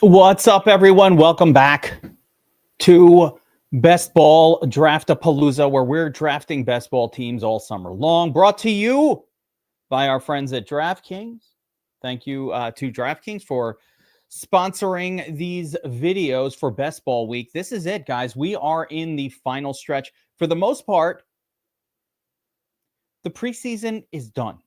What's up, everyone? Welcome back to Best Ball Draft-A-Palooza, where we're drafting best ball teams all summer long. Brought to you by our friends at DraftKings. Thank you to DraftKings for sponsoring these videos for Best Ball Week. This is it, guys. We are in the final stretch. For the most part, the preseason is done.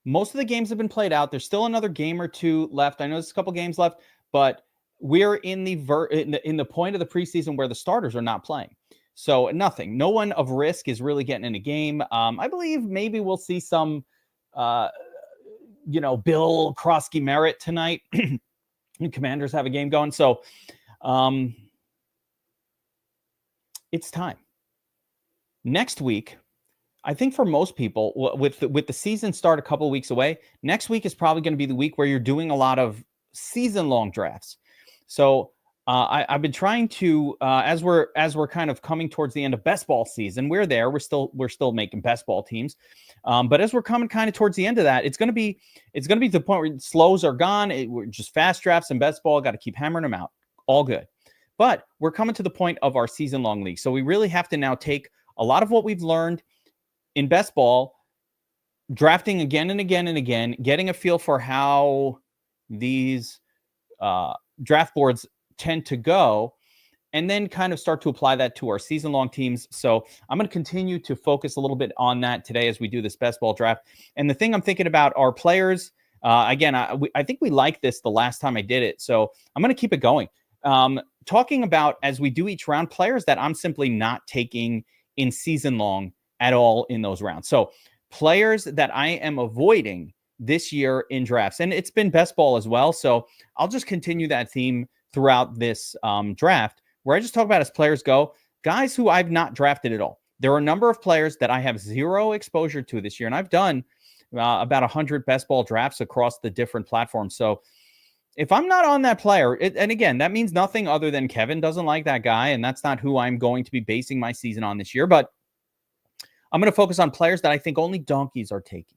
Most of the games have been played out. There's still another game or two left. I know there's a couple games left, but we're in the point of the preseason where the starters are not playing. So no one of risk is really getting in a game. I believe maybe we'll see some, Bill Krosky Merritt tonight. Commanders have a game going. So it's time. Next week, I think for most people, with the season start a couple of weeks away, next week is probably going to be the week where you're doing a lot of season-long drafts. So I've been trying to, as we're kind of coming towards the end of best ball season, we're there. We're still making best ball teams, but as we're coming kind of towards the end of that, it's going to be the point where slows are gone. We're just fast drafts and best ball. Got to keep hammering them out. All good, but we're coming to the point of our season-long league, so we really have to now take a lot of what we've learned in best ball, drafting again and again and again, getting a feel for how these draft boards tend to go, and then kind of start to apply that to our season-long teams. So I'm going to continue to focus a little bit on that today as we do this best ball draft. And the thing I'm thinking about are players. Again, I think we liked this the last time I did it, so I'm going to keep it going. Talking about, as we do each round, players that I'm simply not taking in season-long at all in those rounds. So players that I am avoiding this year in drafts, and it's been best ball as well. So I'll just continue that theme throughout this draft, where I just talk about as players go, guys who I've not drafted at all. There are a number of players that I have zero exposure to this year, and I've done about 100 best ball drafts across the different platforms. So if I'm not on that player, and again, that means nothing other than Kevin doesn't like that guy, and that's not who I'm going to be basing my season on this year, but I'm going to focus on players that I think only donkeys are taking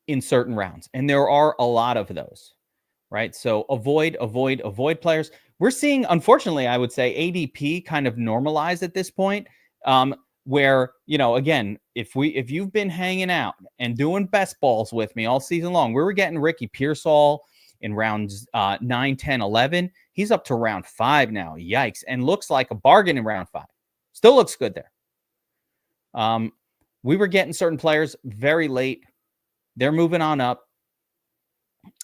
in certain rounds. And there are a lot of those, right? So avoid players. We're seeing, unfortunately, I would say ADP kind of normalized at this point, where, again, if you've been hanging out and doing best balls with me all season long, we were getting Ricky Pearsall in rounds 9, 10, 11. He's up to round 5 now. Yikes. And looks like a bargain in round 5. Still looks good there. We were getting certain players very late. They're moving on up.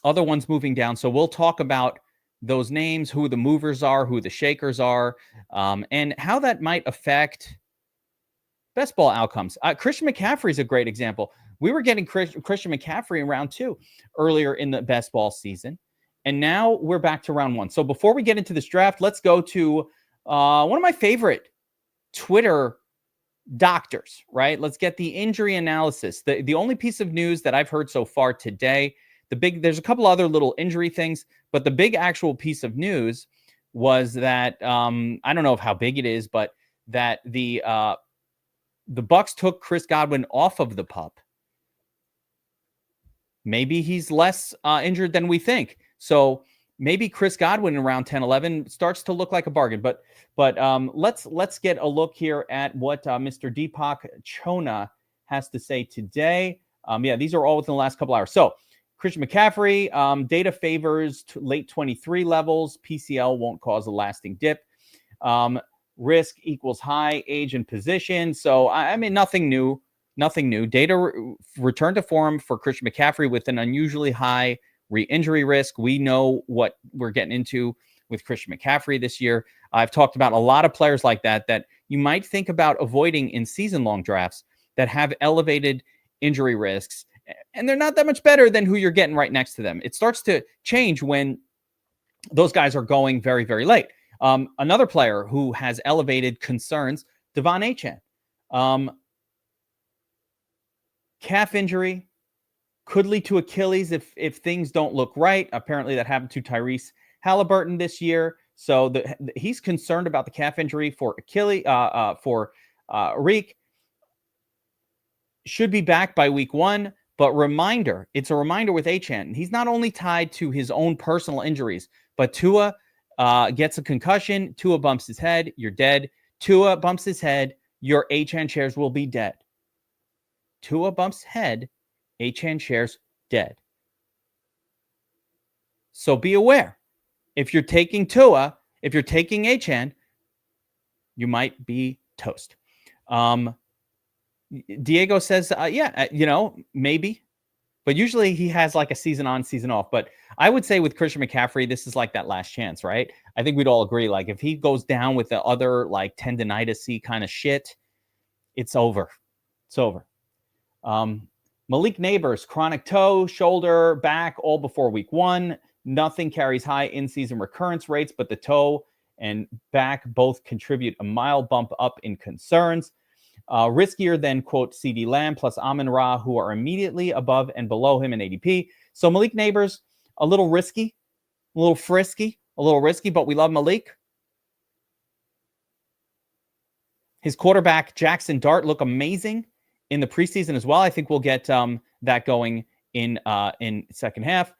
Other ones moving down. So we'll talk about those names, who the movers are, who the shakers are, and how that might affect best ball outcomes. Christian McCaffrey is a great example. We were getting Christian McCaffrey in round 2 earlier in the best ball season, and now we're back to round 1. So before we get into this draft, let's go to one of my favorite Twitter doctors, right? Let's get the injury analysis. The only piece of news that I've heard so far today, there's a couple other little injury things, but the big actual piece of news was that, I don't know how big it is, but that the Bucs took Chris Godwin off of the PUP. Maybe he's less injured than we think. So maybe Chris Godwin in round 10, 11 starts to look like a bargain. But let's get a look here at what Mr. Deepak Chona has to say today. These are all within the last couple hours. So Christian McCaffrey, data favors late 23 levels. PCL won't cause a lasting dip. Risk equals high, age, and position. So, I mean, nothing new. Data return to form for Christian McCaffrey with an unusually high re-injury risk. We know what we're getting into with Christian McCaffrey this year. I've talked about a lot of players like that you might think about avoiding in season-long drafts that have elevated injury risks, and they're not that much better than who you're getting right next to them. It starts to change when those guys are going very, very late. Another player who has elevated concerns, Devon Achane. Calf injury could lead to Achilles if things don't look right. Apparently that happened to Tyrese Halliburton this year. So he's concerned about the calf injury for Achilles, for Reek. Should be back by week 1. But reminder, it's a reminder with Achane. He's not only tied to his own personal injuries, but Tua gets a concussion. Tua bumps his head. You're dead. Tua bumps his head. Your Achane shares will be dead. Tua bumps head. Achane shares dead. So be aware. If you're taking Tua, if you're taking Achane, you might be toast. Diego says, maybe. But usually he has like a season on, season off. But I would say with Christian McCaffrey, this is like that last chance, right? I think we'd all agree. Like if he goes down with the other like tendinitis-y kind of shit, it's over. It's over. Malik Neighbors, chronic toe, shoulder, back, all before week 1. Nothing carries high in-season recurrence rates, but the toe and back both contribute a mild bump up in concerns. Riskier than, quote, CD Lamb plus Amon-Ra, who are immediately above and below him in ADP. So Malik Neighbors, a little risky, a little frisky, a little risky, but we love Malik. His quarterback, Jackson Dart, look amazing in the preseason as well. I think we'll get that going in second half.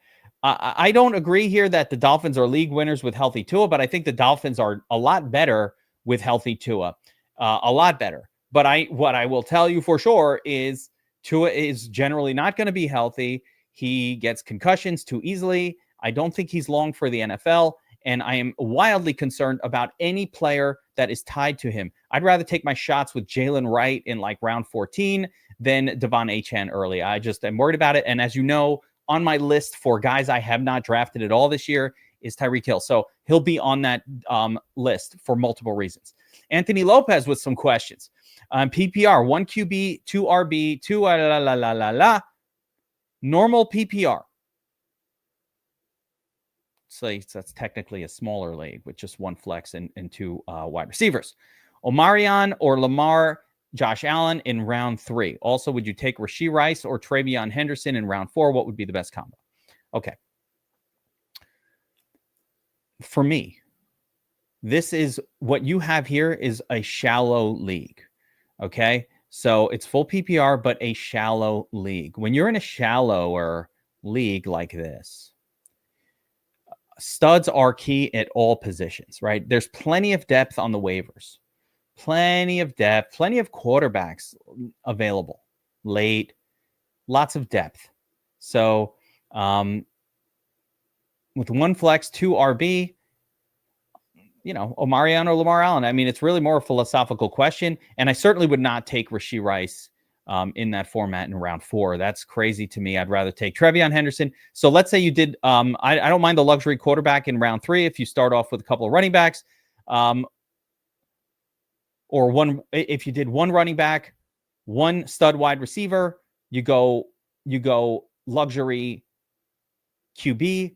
I don't agree here that the Dolphins are league winners with healthy Tua, but I think the Dolphins are a lot better with healthy Tua. A lot better. But what I will tell you for sure is Tua is generally not going to be healthy. He gets concussions too easily. I don't think he's long for the NFL, and I am wildly concerned about any player that is tied to him. I'd rather take my shots with Jalen Wright in like round 14 than Devon Achane early. I just am worried about it. And as you know, on my list for guys I have not drafted at all this year is Tyreek Hill. So he'll be on that list for multiple reasons. Anthony Lopez with some questions. PPR, 1 QB, 2 RB, 2 normal PPR. So that's technically a smaller league with just 1 flex and 2 wide receivers. Omarion or Lamar, Josh Allen in round 3. Also, would you take Rashee Rice or Travion Henderson in round 4? What would be the best combo? Okay. For me, this is what you have here is a shallow league. Okay. So it's full PPR, but a shallow league. When you're in a shallower league like this, studs are key at all positions, right? There's plenty of depth on the waivers, plenty of depth, plenty of quarterbacks available late, lots of depth. So with 1 flex, 2 RB, Omarion or Lamar Allen. I mean, it's really more a philosophical question. And I certainly would not take Rashee Rice in that format in round 4. That's crazy to me. I'd rather take Travion Henderson. So let's say you did, I don't mind the luxury quarterback in round 3 if you start off with a couple of running backs. Or if you did 1 running back, 1 stud wide receiver, you go luxury QB,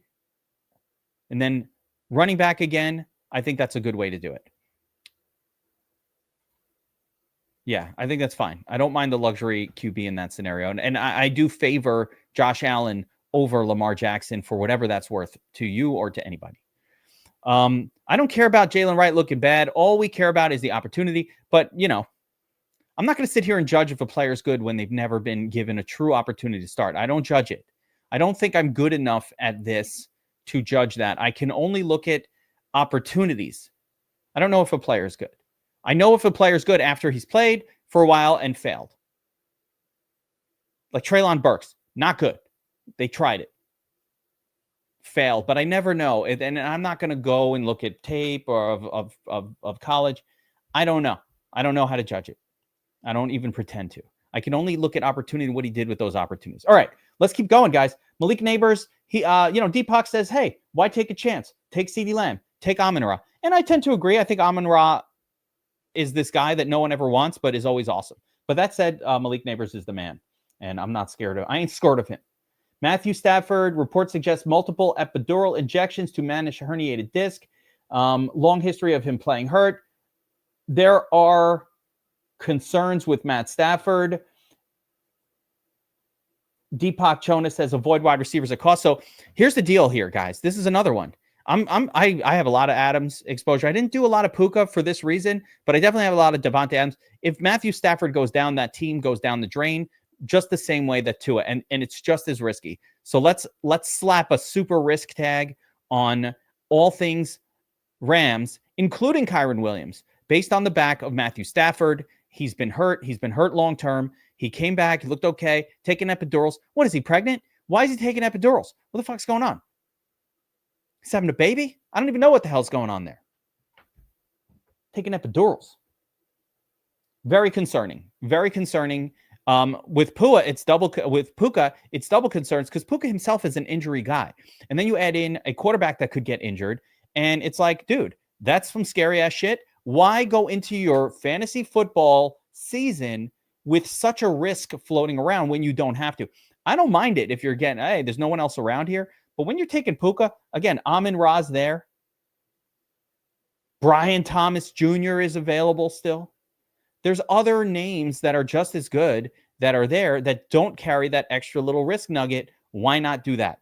and then running back again. I think that's a good way to do it. Yeah, I think that's fine. I don't mind the luxury QB in that scenario. And I do favor Josh Allen over Lamar Jackson for whatever that's worth to you or to anybody. I don't care about Jalen Wright looking bad. All we care about is the opportunity. But, I'm not going to sit here and judge if a player is good when they've never been given a true opportunity to start. I don't judge it. I don't think I'm good enough at this to judge that. I can only look at opportunities. I don't know if a player is good. I know if a player is good after he's played for a while and failed. Like Treylon Burks, not good. They tried it. Failed, but I never know. And I'm not going to go and look at tape or of college. I don't know. I don't know how to judge it. I don't even pretend to. I can only look at opportunity and what he did with those opportunities. All right, let's keep going, guys. Malik Neighbors, Deepak says, hey, why take a chance? Take CeeDee Lamb. Take Amon-Ra. And I tend to agree. I think Amon-Ra is this guy that no one ever wants, but is always awesome. But that said, Malik Neighbors is the man. And I ain't scared of him. Matthew Stafford, report suggests multiple epidural injections to manage a herniated disc. Long history of him playing hurt. There are concerns with Matt Stafford. Deepak Chona says avoid wide receivers at cost. So here's the deal here, guys. This is another one. I have a lot of Adams exposure. I didn't do a lot of Puka for this reason, but I definitely have a lot of Devontae Adams. If Matthew Stafford goes down, that team goes down the drain. just the same way that Tua, and it's just as risky. So let's slap a super risk tag on all things Rams, including Kyren Williams, based on the back of Matthew Stafford. He's been hurt. He's been hurt long term. He came back. He looked okay. Taking epidurals. What is he, pregnant? Why is he taking epidurals? What the fuck's going on? He's having a baby? I don't even know what the hell's going on there. Taking epidurals. Very concerning. Very concerning. With Puka, it's double concerns because Puka himself is an injury guy. And then you add in a quarterback that could get injured. And it's like, dude, that's some scary ass shit. Why go into your fantasy football season with such a risk floating around when you don't have to? I don't mind it if you're getting, hey, there's no one else around here. But when you're taking Puka, again, Amon-Ra's there. Brian Thomas Jr. is available still. There's other names that are just as good that are there that don't carry that extra little risk nugget. Why not do that?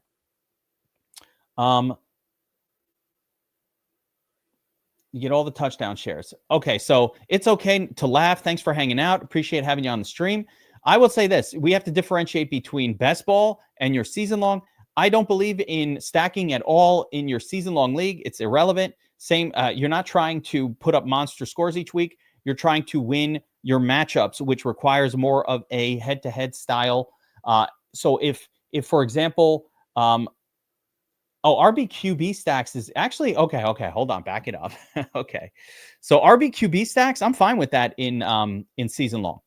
You get all the touchdown shares. Okay, so it's okay to laugh. Thanks for hanging out. Appreciate having you on the stream. I will say this. We have to differentiate between best ball and your season long. I don't believe in stacking at all in your season long league. It's irrelevant. Same. You're not trying to put up monster scores each week. You're trying to win your matchups, which requires more of a head-to-head style. So if for example, RBQB stacks is actually okay. Hold on, back it up. Okay, so RBQB stacks, I'm fine with that in season long.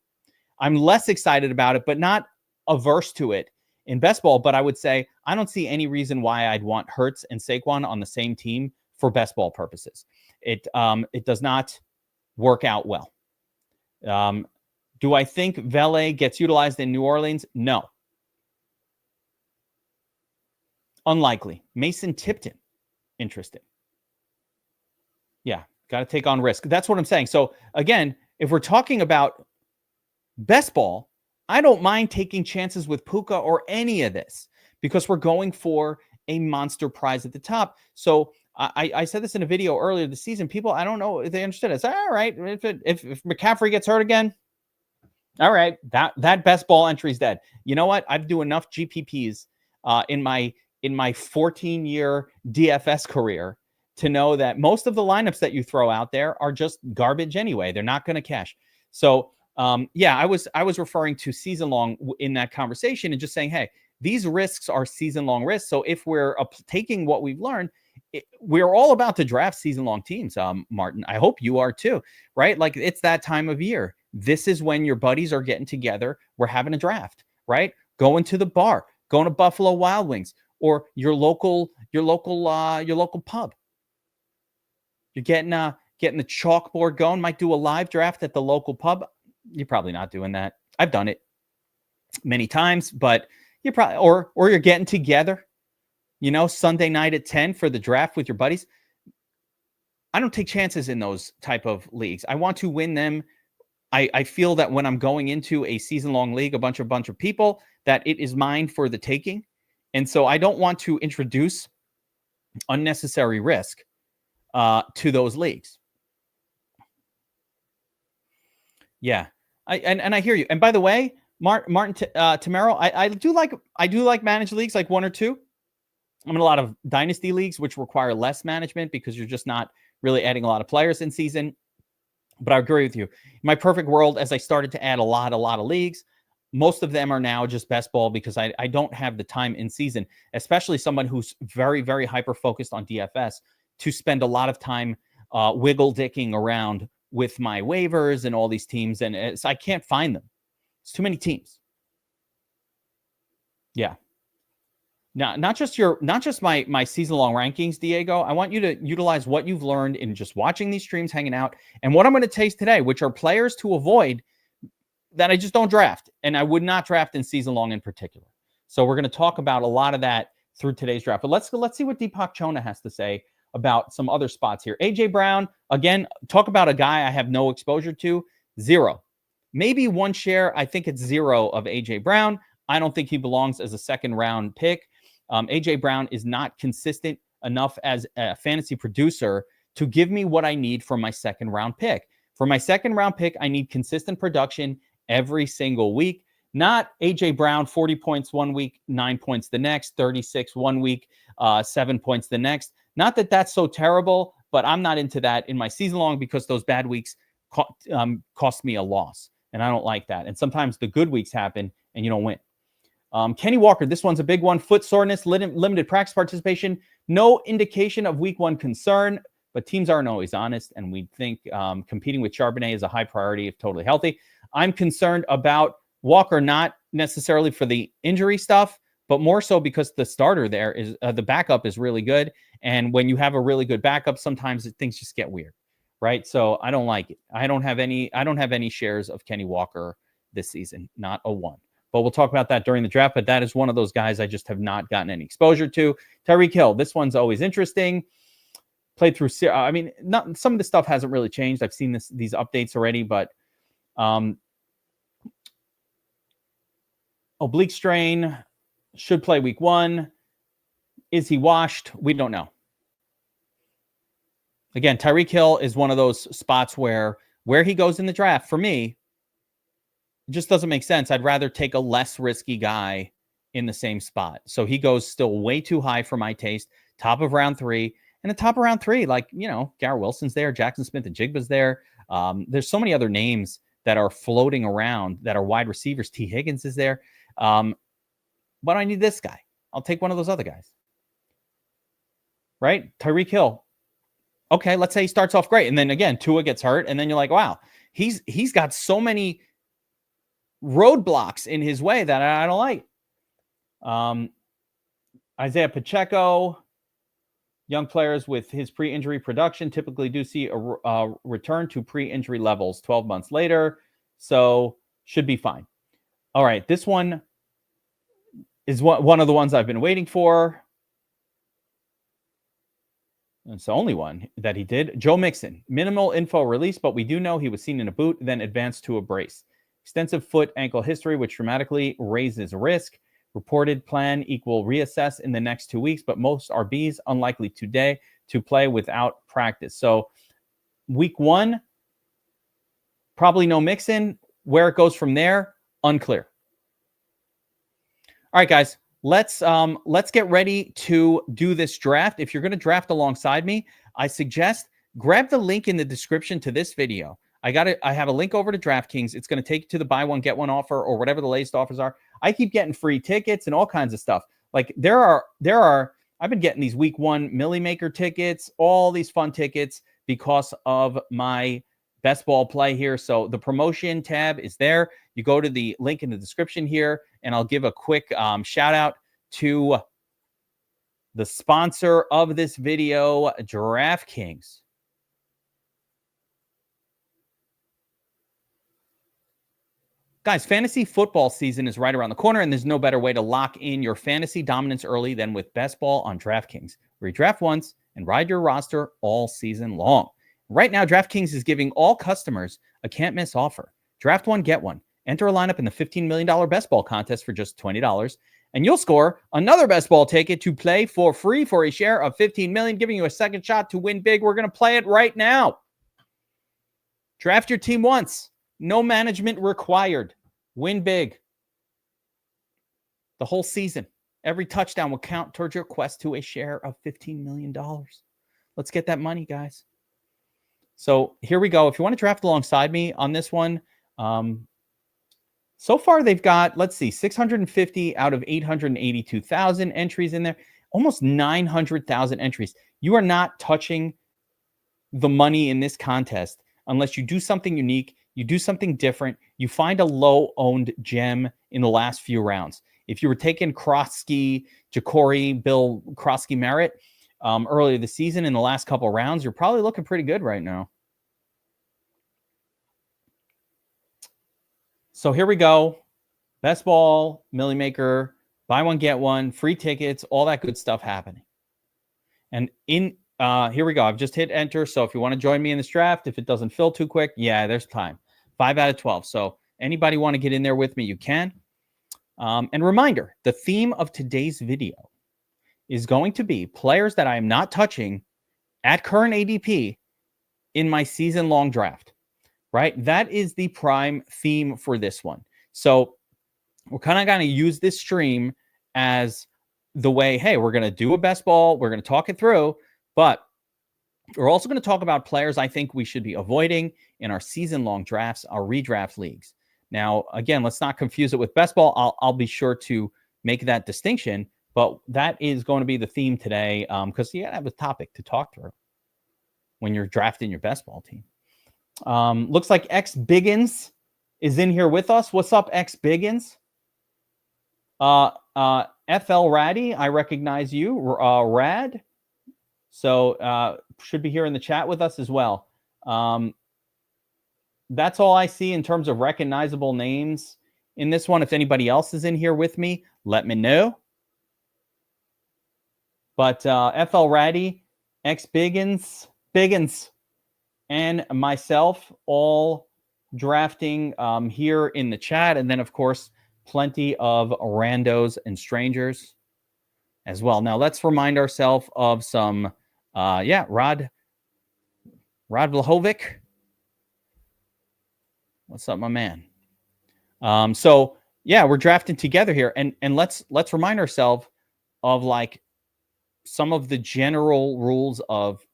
I'm less excited about it, but not averse to it in best ball. But I would say I don't see any reason why I'd want Hurts and Saquon on the same team for best ball purposes. It does not work out well. Do I think Vele gets utilized in New Orleans? No. Unlikely. Mason Tipton. Interesting. Yeah, got to take on risk. That's what I'm saying. So again, if we're talking about best ball, I don't mind taking chances with Puka or any of this because we're going for a monster prize at the top. So I said this in a video earlier this season. People, I don't know if they understood it. It's all right. If McCaffrey gets hurt again, all right, that best ball entry is dead. You know what? I'd do enough GPPs in my 14-year DFS career to know that most of the lineups that you throw out there are just garbage anyway. They're not going to cash. So yeah, I was referring to season long in that conversation and just saying, hey, these risks are season long risks. So if we're taking what we've learned, we're all about to draft season long teams. Martin, I hope you are too, right? Like it's that time of year. This is when your buddies are getting together. We're having a draft, right? Going to the bar, going to Buffalo Wild Wings or your local pub. You're getting the chalkboard going. Might do a live draft at the local pub. You're probably not doing that. I've done it many times, but you probably or you're getting together, Sunday night at 10 for the draft with your buddies. I don't take chances in those type of leagues. I want to win them. I feel that when I'm going into a season-long league, a bunch of people, that it is mine for the taking. And so I don't want to introduce unnecessary risk to those leagues. Yeah. I hear you. And by the way, Martin Tamaro, I do like managed leagues, like one or two. I'm in a lot of dynasty leagues, which require less management because you're just not really adding a lot of players in season. But I agree with you. In my perfect world, as I started to add a lot of leagues, most of them are now just best ball because I don't have the time in season, especially someone who's very, very hyper-focused on DFS, to spend a lot of time wiggle-dicking around with my waivers and all these teams. And I can't find them. It's too many teams. Yeah. Now, not just my season-long rankings, Diego. I want you to utilize what you've learned in just watching these streams, hanging out, and what I'm going to taste today, which are players to avoid that I just don't draft, and I would not draft in season-long in particular. So we're going to talk about a lot of that through today's draft. But let's see what Deepak Chona has to say about some other spots here. AJ Brown, again, talk about a guy I have no exposure to. 0. Maybe one share. I think it's 0 of AJ Brown. I don't think he belongs as a second-round pick. AJ Brown is not consistent enough as a fantasy producer to give me what I need for my second-round pick. For my second-round pick, I need consistent production every single week. Not A.J. Brown, 40 points one week, 9 points the next, 36 one week, 7 points the next. Not that that's so terrible, but I'm not into that in my season long because those bad weeks cost me a loss, and I don't like that. And sometimes the good weeks happen and you don't win. Kenny Walker, this one's a big one. Foot soreness, limited practice participation. No indication of week one concern, but teams aren't always honest, and we think competing with Charbonnet is a high priority if totally healthy. I'm concerned about Walker, not necessarily for the injury stuff, but more so because the starter there is the backup is really good. And when you have a really good backup, sometimes things just get weird, right? So I don't like it. I don't have any shares of Kenny Walker this season, not a one. But we'll talk about that during the draft. But that is one of those guys I just have not gotten any exposure to. Tyreek Hill, this one's always interesting. Played through, I mean, some of the stuff hasn't really changed. I've seen these updates already, but oblique strain, should play week one. Is he washed? We don't know. Again, Tyreek Hill is one of those spots where he goes in the draft, for me, it just doesn't make sense. I'd rather take a less risky guy in the same spot. So he goes still way too high for my taste. Top of round 3. And the top of round 3, like, Garrett Wilson's there, Jackson Smith and Jigba's there. There's so many other names that are floating around that are wide receivers. T. Higgins is there. Why do I need this guy? I'll take one of those other guys. Right? Tyreek Hill. Okay, let's say he starts off great. And then again, Tua gets hurt. And then you're like, wow, he's got so many roadblocks in his way that I don't like. Isaiah Pacheco. Young players with his pre-injury production typically do see a return to pre-injury levels 12 months later. So should be fine. All right, this one is one of the ones I've been waiting for. It's the only one that he did. Joe Mixon, minimal info release, but we do know he was seen in a boot, then advanced to a brace. Extensive foot ankle history, which dramatically raises risk. Reported plan equal reassess in the next 2 weeks, but most RBs unlikely today to play without practice. So week one, probably no Mixon. Where it goes from there, unclear. All right, guys, let's get ready to do this draft. If you're going to draft alongside me, I suggest grab the link in the description to this video. I have a link over to DraftKings. It's going to take you to the buy one, get one offer or whatever the latest offers are. I keep getting free tickets and all kinds of stuff. Like I've been getting these week one Millie Maker tickets, all these fun tickets because of my best ball play here. So the promotion tab is there. You go to the link in the description here, and I'll give a quick shout out to the sponsor of this video, DraftKings. Guys, fantasy football season is right around the corner, and there's no better way to lock in your fantasy dominance early than with Best Ball on DraftKings, where you draft once and ride your roster all season long. Right now, DraftKings is giving all customers a can't-miss offer. Draft one, get one. Enter a lineup in the $15 million Best Ball contest for just $20, and you'll score another Best Ball ticket to play for free for a share of $15 million, giving you a second shot to win big. We're going to play it right now. Draft your team once. No management required. Win big. The whole season. Every touchdown will count towards your quest to a share of $15 million. Let's get that money, guys. So here we go. If you want to draft alongside me on this one, so far they've got, let's see, 650 out of 882,000 entries in there. Almost 900,000 entries. You are not touching the money in this contest unless you do something unique. You do something different. You find a low-owned gem in the last few rounds. If you were taking Krosky, Jacory, Bill Krosky Merritt earlier this season in the last couple of rounds, you're probably looking pretty good right now. So here we go. Best Ball, Millie Maker, buy one, get one, free tickets, all that good stuff happening. And here we go. I've just hit enter. So if you want to join me in this draft, if it doesn't fill too quick, yeah, there's time. 5 out of 12. So anybody want to get in there with me, you can. And reminder, the theme of today's video is going to be players that I am not touching at current ADP in my season-long draft, right? That is the prime theme for this one. So we're kind of going to use this stream as the way, hey, we're going to do a best ball. We're going to talk it through, but we're also going to talk about players I think we should be avoiding in our season-long drafts, our redraft leagues. Now, again, let's not confuse it with best ball. I'll be sure to make that distinction, but that is going to be the theme today because you got to have a topic to talk through when you're drafting your best ball team. Looks like X Biggins is in here with us. What's up, X Biggins? FL Raddy, I recognize you. Rad. So should be here in the chat with us as well. That's all I see in terms of recognizable names in this one. If anybody else is in here with me, let me know. But FL Raddy, X Biggins, and myself all drafting here in the chat. And then, of course, plenty of randos and strangers as well. Now, let's remind ourselves of some, Rod Vlahovic. What's up, my man? So, we're drafting together here. And let's remind ourselves of, like, some of the general rules of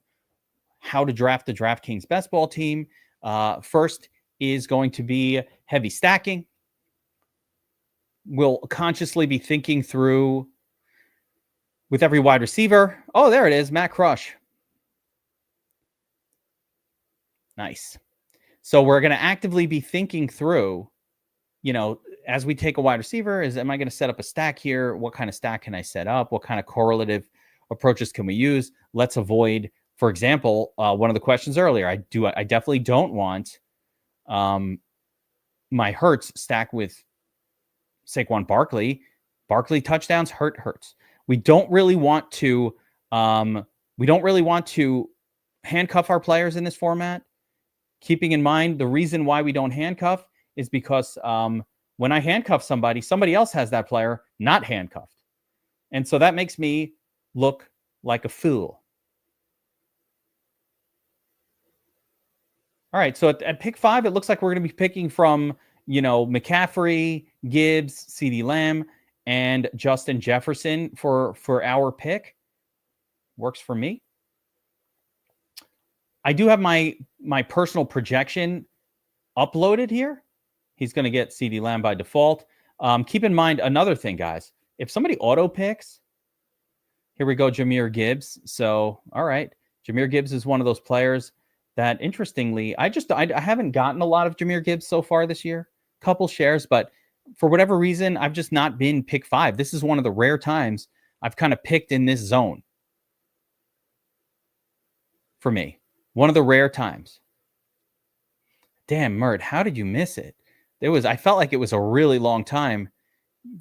how to draft the DraftKings best ball team. First is going to be heavy stacking. We'll consciously be thinking through with every wide receiver. Oh, there it is, Matt Crush. Nice. So we're going to actively be thinking through, as we take a wide receiver, am I going to set up a stack here? What kind of stack can I set up? What kind of correlative approaches can we use? Let's avoid, for example, one of the questions earlier. I definitely don't want my Hurts stack with Saquon Barkley. Barkley touchdowns, Hurts. We don't really want to handcuff our players in this format. Keeping in mind, the reason why we don't handcuff is because when I handcuff somebody else has that player not handcuffed. And so that makes me look like a fool. All right, so at pick 5, it looks like we're going to be picking from, McCaffrey, Gibbs, CeeDee Lamb, and Justin Jefferson for our pick. Works for me. I do have my personal projection uploaded here. He's going to get CeeDee Lamb by default. Keep in mind another thing, guys. If somebody auto picks, here we go, Jahmyr Gibbs. So, all right. Jahmyr Gibbs is one of those players that, interestingly, I haven't gotten a lot of Jahmyr Gibbs so far this year. Couple shares, but for whatever reason, I've just not been pick 5. This is one of the rare times I've kind of picked in this zone. For me. One of the rare times. Damn, Mert, how did you miss it? I felt like it was a really long time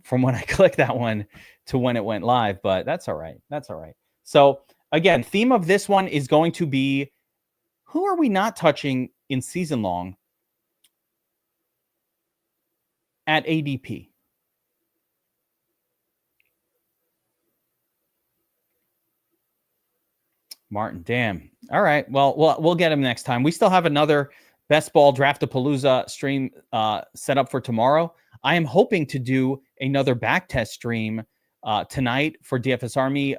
from when I clicked that one to when it went live, but that's all right. That's all right. So again, theme of this one is going to be, who are we not touching in season long at ADP? Martin, damn. All right. Well, we'll get him next time. We still have another Best Ball Draftapalooza stream set up for tomorrow. I am hoping to do another backtest stream tonight for DFS Army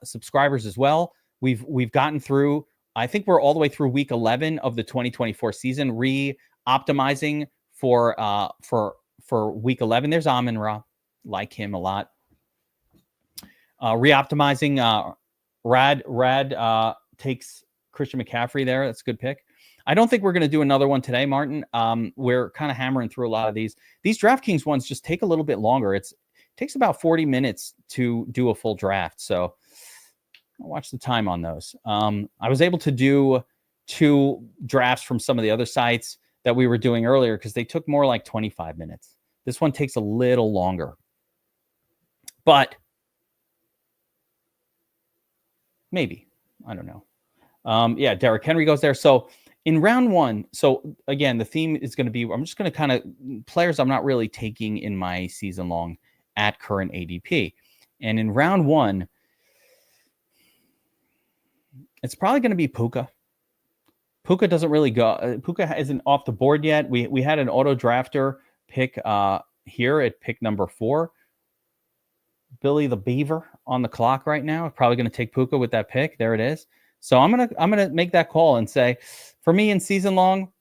subscribers as well. We've gotten through, I think we're all the way through week 11 of the 2024 season, re-optimizing for week 11. There's Amin-Ra, like him a lot. Re-optimizing. Rad takes Christian McCaffrey there. That's a good pick. I don't think we're going to do another one today, Martin. We're kind of hammering through a lot of these. These DraftKings ones just take a little bit longer. It takes about 40 minutes to do a full draft. So I'll watch the time on those. I was able to do 2 drafts from some of the other sites that we were doing earlier because they took more like 25 minutes. This one takes a little longer. But maybe. I don't know. Derrick Henry goes there. So in round 1, so again, the theme is going to be, I'm just going to kind of players I'm not really taking in my season long at current ADP. And in round 1, it's probably going to be Puka. Puka isn't off the board yet. We had an auto drafter pick here at pick number 4. Billy the Beaver on the clock right now. Probably going to take Puka with that pick. There it is. So I'm gonna make that call and say, for me in season long,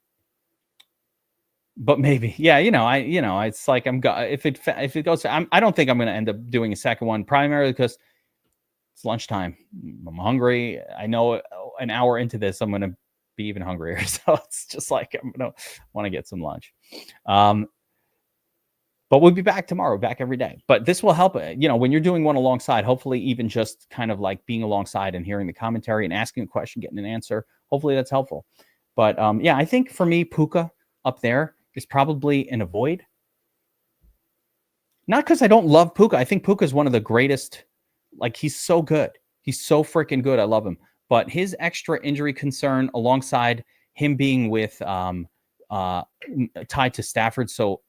but maybe, yeah, it's like if it goes, I don't think I'm gonna end up doing a second one, primarily because it's lunchtime. I'm hungry. I know an hour into this, I'm gonna be even hungrier. So it's just like I'm gonna want to get some lunch. But we'll be back tomorrow, back every day. But this will help, when you're doing one alongside, hopefully even just kind of like being alongside and hearing the commentary and asking a question, getting an answer. Hopefully that's helpful. But yeah, I think for me, Puka up there is probably an avoid. Not because I don't love Puka. I think Puka is one of the greatest. Like, he's so good. He's so freaking good. I love him. But his extra injury concern alongside him being with tied to Stafford so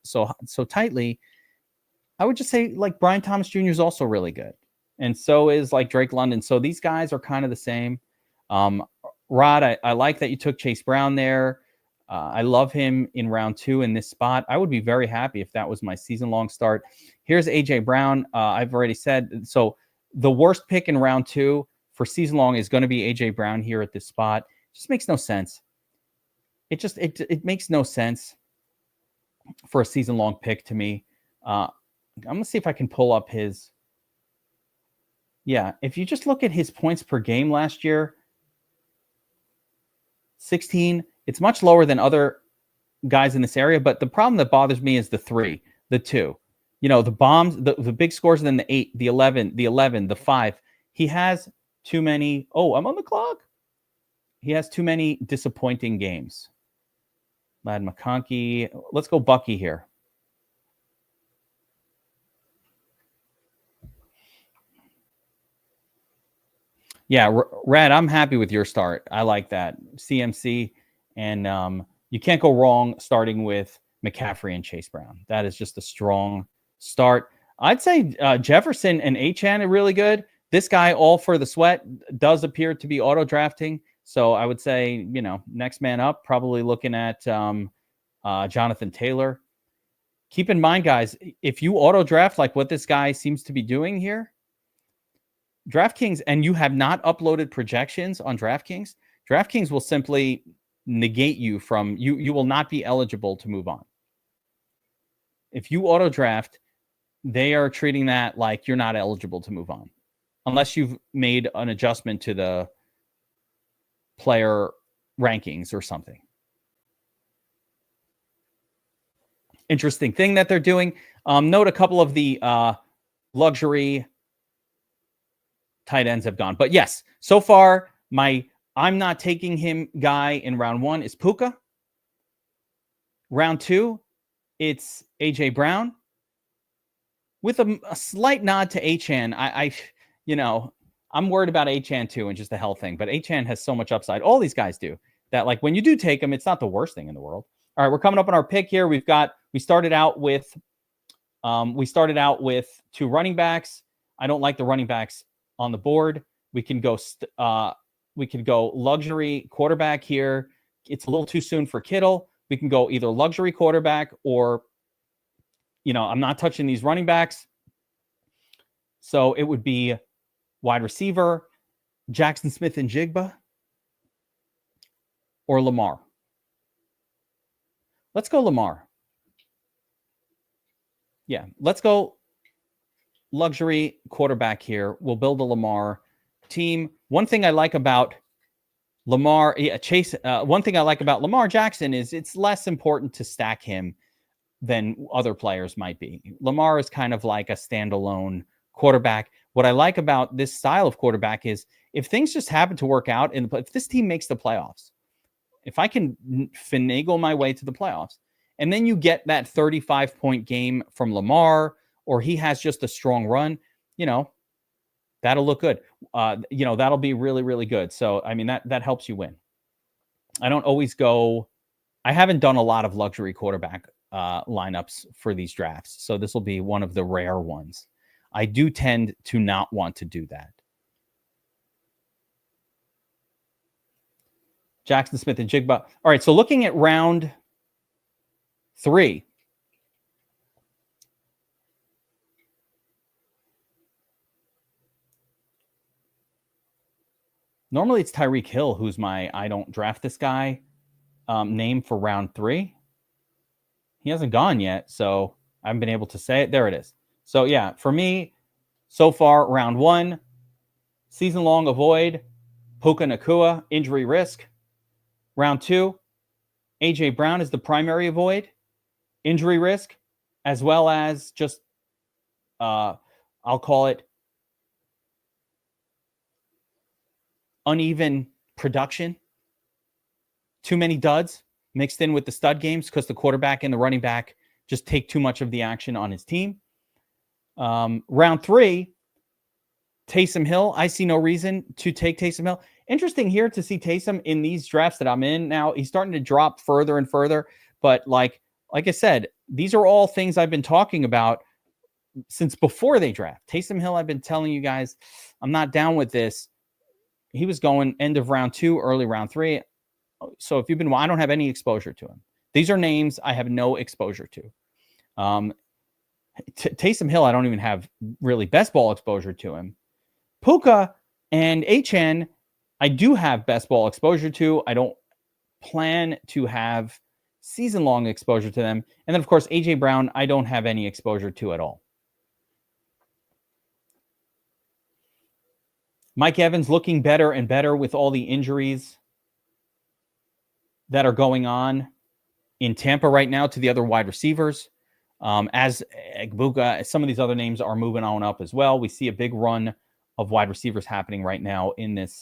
tightly, I would just say like Brian Thomas Jr. is also really good, and so is like Drake London. So these guys are kind of the same. Rod, I like that you took Chase Brown there. I love him in round 2 in this spot. I would be very happy if that was my season-long start. Here's AJ Brown. I've already said, so the worst pick in round 2 for season-long is going to be AJ Brown here at this spot. It just makes no sense. It makes no sense for a season-long pick to me. I'm going to see if I can pull up his. Yeah, if you just look at his points per game last year, 16, it's much lower than other guys in this area. But the problem that bothers me is the 3, the 2. The bombs, the big scores, and then the 8, the 11, the 5. He has too many. Oh, I'm on the clock. He has too many disappointing games. Lad McConkey. Let's go Bucky here. Yeah, Rad, I'm happy with your start. I like that. CMC, and you can't go wrong starting with McCaffrey and Chase Brown. That is just a strong start. I'd say Jefferson and Achane are really good. This guy, all for the sweat, does appear to be auto-drafting. So I would say, next man up, probably looking at Jonathan Taylor. Keep in mind, guys, if you auto-draft like what this guy seems to be doing here, DraftKings, and you have not uploaded projections on DraftKings, DraftKings will simply negate you from, you will not be eligible to move on. If you auto draft, they are treating that like you're not eligible to move on unless you've made an adjustment to the player rankings or something. Interesting thing that they're doing. Note a couple of the luxury tight ends have gone. But yes, so far, I'm not taking him guy in round 1 is Puka. Round 2, it's AJ Brown with a slight nod to Achane. I'm worried about Achane too, and just the health thing. But Achane has so much upside. All these guys do that. Like when you do take him, it's not the worst thing in the world. All right, we're coming up on our pick here. We started out with 2 running backs. I don't like the running backs on the board. We can go luxury quarterback here. It's a little too soon for Kittle. We can go either luxury quarterback or, I'm not touching these running backs. So it would be wide receiver, Jackson Smith and Jigba, or Lamar. Let's go Lamar. Yeah, let's go luxury quarterback here. We'll build a Lamar team. One thing I like about Lamar, one thing I like about Lamar Jackson is it's less important to stack him than other players might be. Lamar is kind of like a standalone quarterback. What I like about this style of quarterback is if things just happen to work out, and if this team makes the playoffs, if I can finagle my way to the playoffs, and then you get that 35-point game from Lamar, or he has just a strong run, that'll look good. That'll be really, really good. So, I mean, that helps you win. I haven't done a lot of luxury quarterback lineups for these drafts. So this will be one of the rare ones. I do tend to not want to do that. Jackson Smith and Jigba. All right, so looking at round 3, Normally it's Tyreek Hill, who's my I don't draft this guy name for round 3. He hasn't gone yet, so I haven't been able to say it. There it is. So yeah, for me, so far, round 1, season long avoid, Puka Nacua, injury risk. Round 2, AJ Brown is the primary avoid, injury risk, as well as just I'll call it uneven production. Too many duds mixed in with the stud games because the quarterback and the running back just take too much of the action on his team. Round 3, Taysom Hill. I see no reason to take Taysom Hill. Interesting here to see Taysom in these drafts that I'm in now. He's starting to drop further and further. But like I said, these are all things I've been talking about since before they draft. Taysom Hill, I've been telling you guys, I'm not down with this. He was going end of round 2, early round 3. So if you've been, I don't have any exposure to him. These are names I have no exposure to. Taysom Hill, I don't even have really best ball exposure to him. Puka and HN, I do have best ball exposure to. I don't plan to have season-long exposure to them. And then, of course, AJ Brown, I don't have any exposure to at all. Mike Evans looking better and better with all the injuries that are going on in Tampa right now to the other wide receivers. As Egbuka, some of these other names are moving on up as well. We see a big run of wide receivers happening right now in this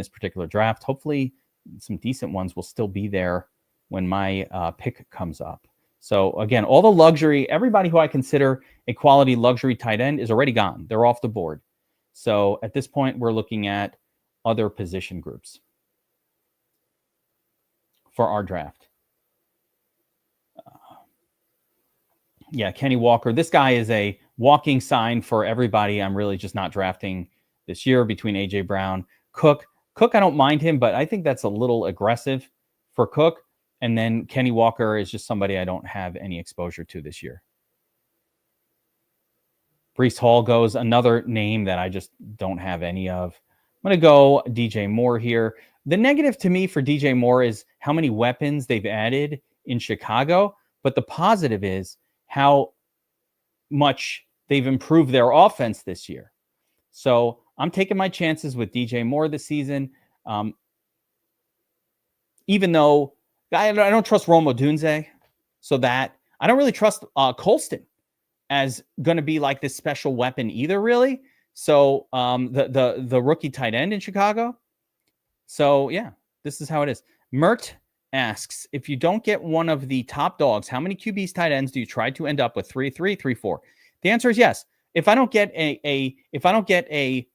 particular draft. Hopefully, some decent ones will still be there when my pick comes up. So again, all the luxury, everybody who I consider a quality luxury tight end is already gone. They're off the board. So at this point, we're looking at other position groups for our draft. Yeah, Kenny Walker. This guy is a walking sign for everybody. I'm really just not drafting this year between AJ Brown, Cook. Cook, I don't mind him, but I think that's a little aggressive for Cook. And then Kenny Walker is just somebody I don't have any exposure to this year. Breece Hall goes, another name that I just don't have any of. I'm going to go DJ Moore here. The negative to me for DJ Moore is how many weapons they've added in Chicago. But the positive is how much they've improved their offense this year. So I'm taking my chances with DJ Moore this season. Even though I don't trust Rome Odunze, so that I don't really trust Colston as going to be like this special weapon either, really. So the rookie tight end in Chicago. So yeah, this is how it is. Mert asks, if you don't get one of the top dogs, how many QBs tight ends do you try to end up with? 3-3, 3-4? The answer is yes. If I don't get a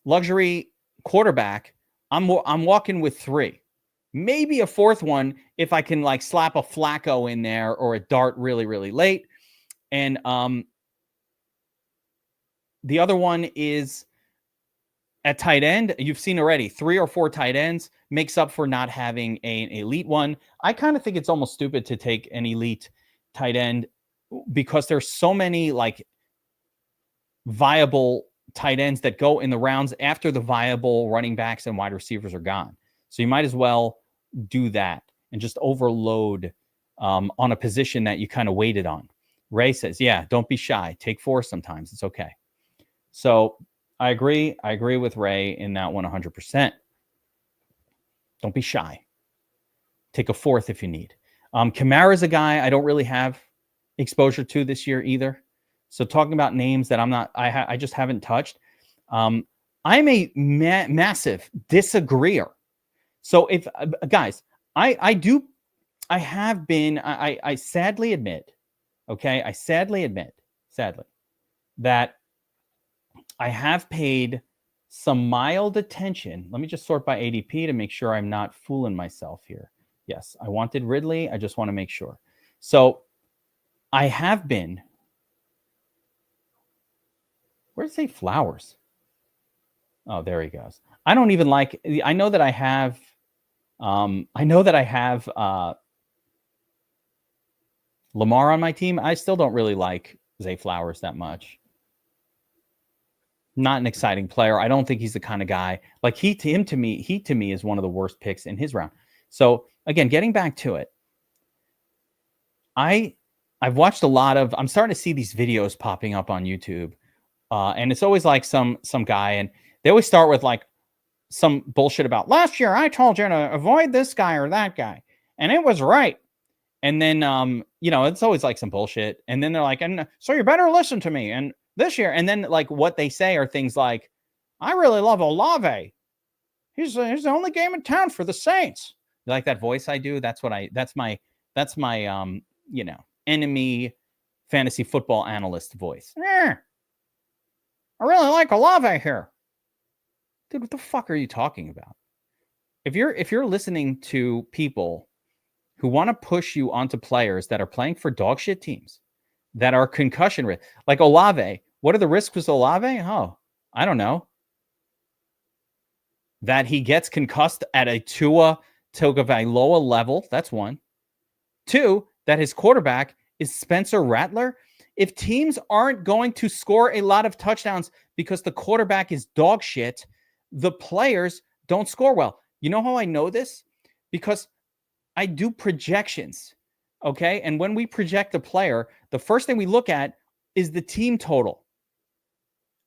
luxury quarterback, I'm walking with 3. Maybe a 4th one if I can like slap a Flacco in there or a Dart really, really late. And the other one is at tight end. You've seen already 3 or 4 tight ends makes up for not having an elite one. I kind of think it's almost stupid to take an elite tight end because there's so many like viable tight ends that go in the rounds after the viable running backs and wide receivers are gone. So you might as well do that and just overload on a position that you kind of waited on. Ray says, yeah, don't be shy. Take 4 sometimes. It's okay. So I agree. I agree with Ray in that one 100%. Don't be shy. Take a 4th if you need. Kamara's a guy I don't really have exposure to this year either. So talking about names that I just haven't touched. I'm a massive disagreeer. So if guys, I sadly admit, okay, sadly, that I have paid some mild attention. Let me just sort by ADP to make sure I'm not fooling myself here. Yes, I wanted Ridley. I just want to make sure. So I have been. Where does it say Flowers? Oh, there he goes. I don't even like. I know that I have. Lamar on my team. I still don't really like Zay Flowers that much. Not an exciting player. I don't think he's the kind of guy like he to me is one of the worst picks in his round. So again, getting back to it, I've watched a lot of. I'm starting to see these videos popping up on YouTube, and it's always like some guy, and they always start with like some bullshit about last year. I told you to avoid this guy or that guy, and it was right. And then it's always like some bullshit, and then they're like, and so you better listen to me. And this year, and then like what they say are things like, I really love Olave. He's the only game in town for the Saints. You like that voice I do? That's my enemy fantasy football analyst voice. I really like Olave here. Dude, what the fuck are you talking about? If you're listening to people who want to push you onto players that are playing for dog shit teams, that are concussion risk, like Olave, what are the risks with Olave? Oh, I don't know. That he gets concussed at a Tua Tagovailoa level. That's one. Two, that his quarterback is Spencer Rattler. If teams aren't going to score a lot of touchdowns because the quarterback is dog shit, the players don't score well. You know how I know this? Because I do projections, okay? And when we project a player, the first thing we look at is the team total.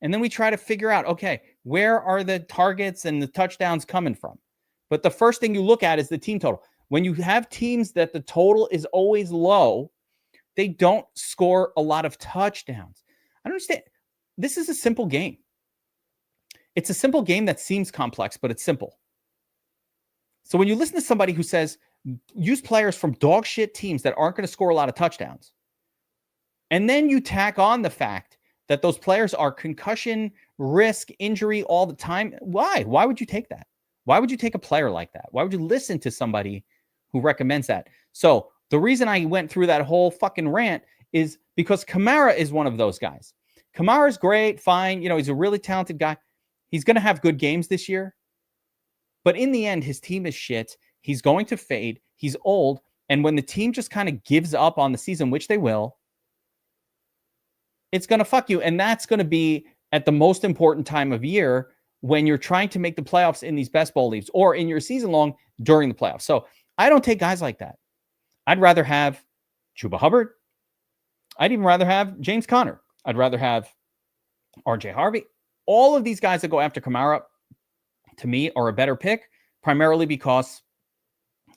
And then we try to figure out, okay, where are the targets and the touchdowns coming from? But the first thing you look at is the team total. When you have teams that the total is always low, they don't score a lot of touchdowns. I don't understand. This is a simple game. It's a simple game that seems complex, but it's simple. So when you listen to somebody who says, use players from dog shit teams that aren't going to score a lot of touchdowns, and then you tack on the fact that those players are concussion, risk, injury all the time, why? Why would you take that? Why would you take a player like that? Why would you listen to somebody who recommends that? So the reason I went through that whole fucking rant is because Kamara is one of those guys. Kamara's great, fine. He's a really talented guy. He's going to have good games this year. But in the end, his team is shit. He's going to fade. He's old. And when the team just kind of gives up on the season, which they will, it's going to fuck you. And that's going to be at the most important time of year when you're trying to make the playoffs in these best ball leagues or in your season long during the playoffs. So I don't take guys like that. I'd rather have Chuba Hubbard. I'd even rather have James Conner. I'd rather have RJ Harvey. All of these guys that go after Kamara, to me, are a better pick, primarily because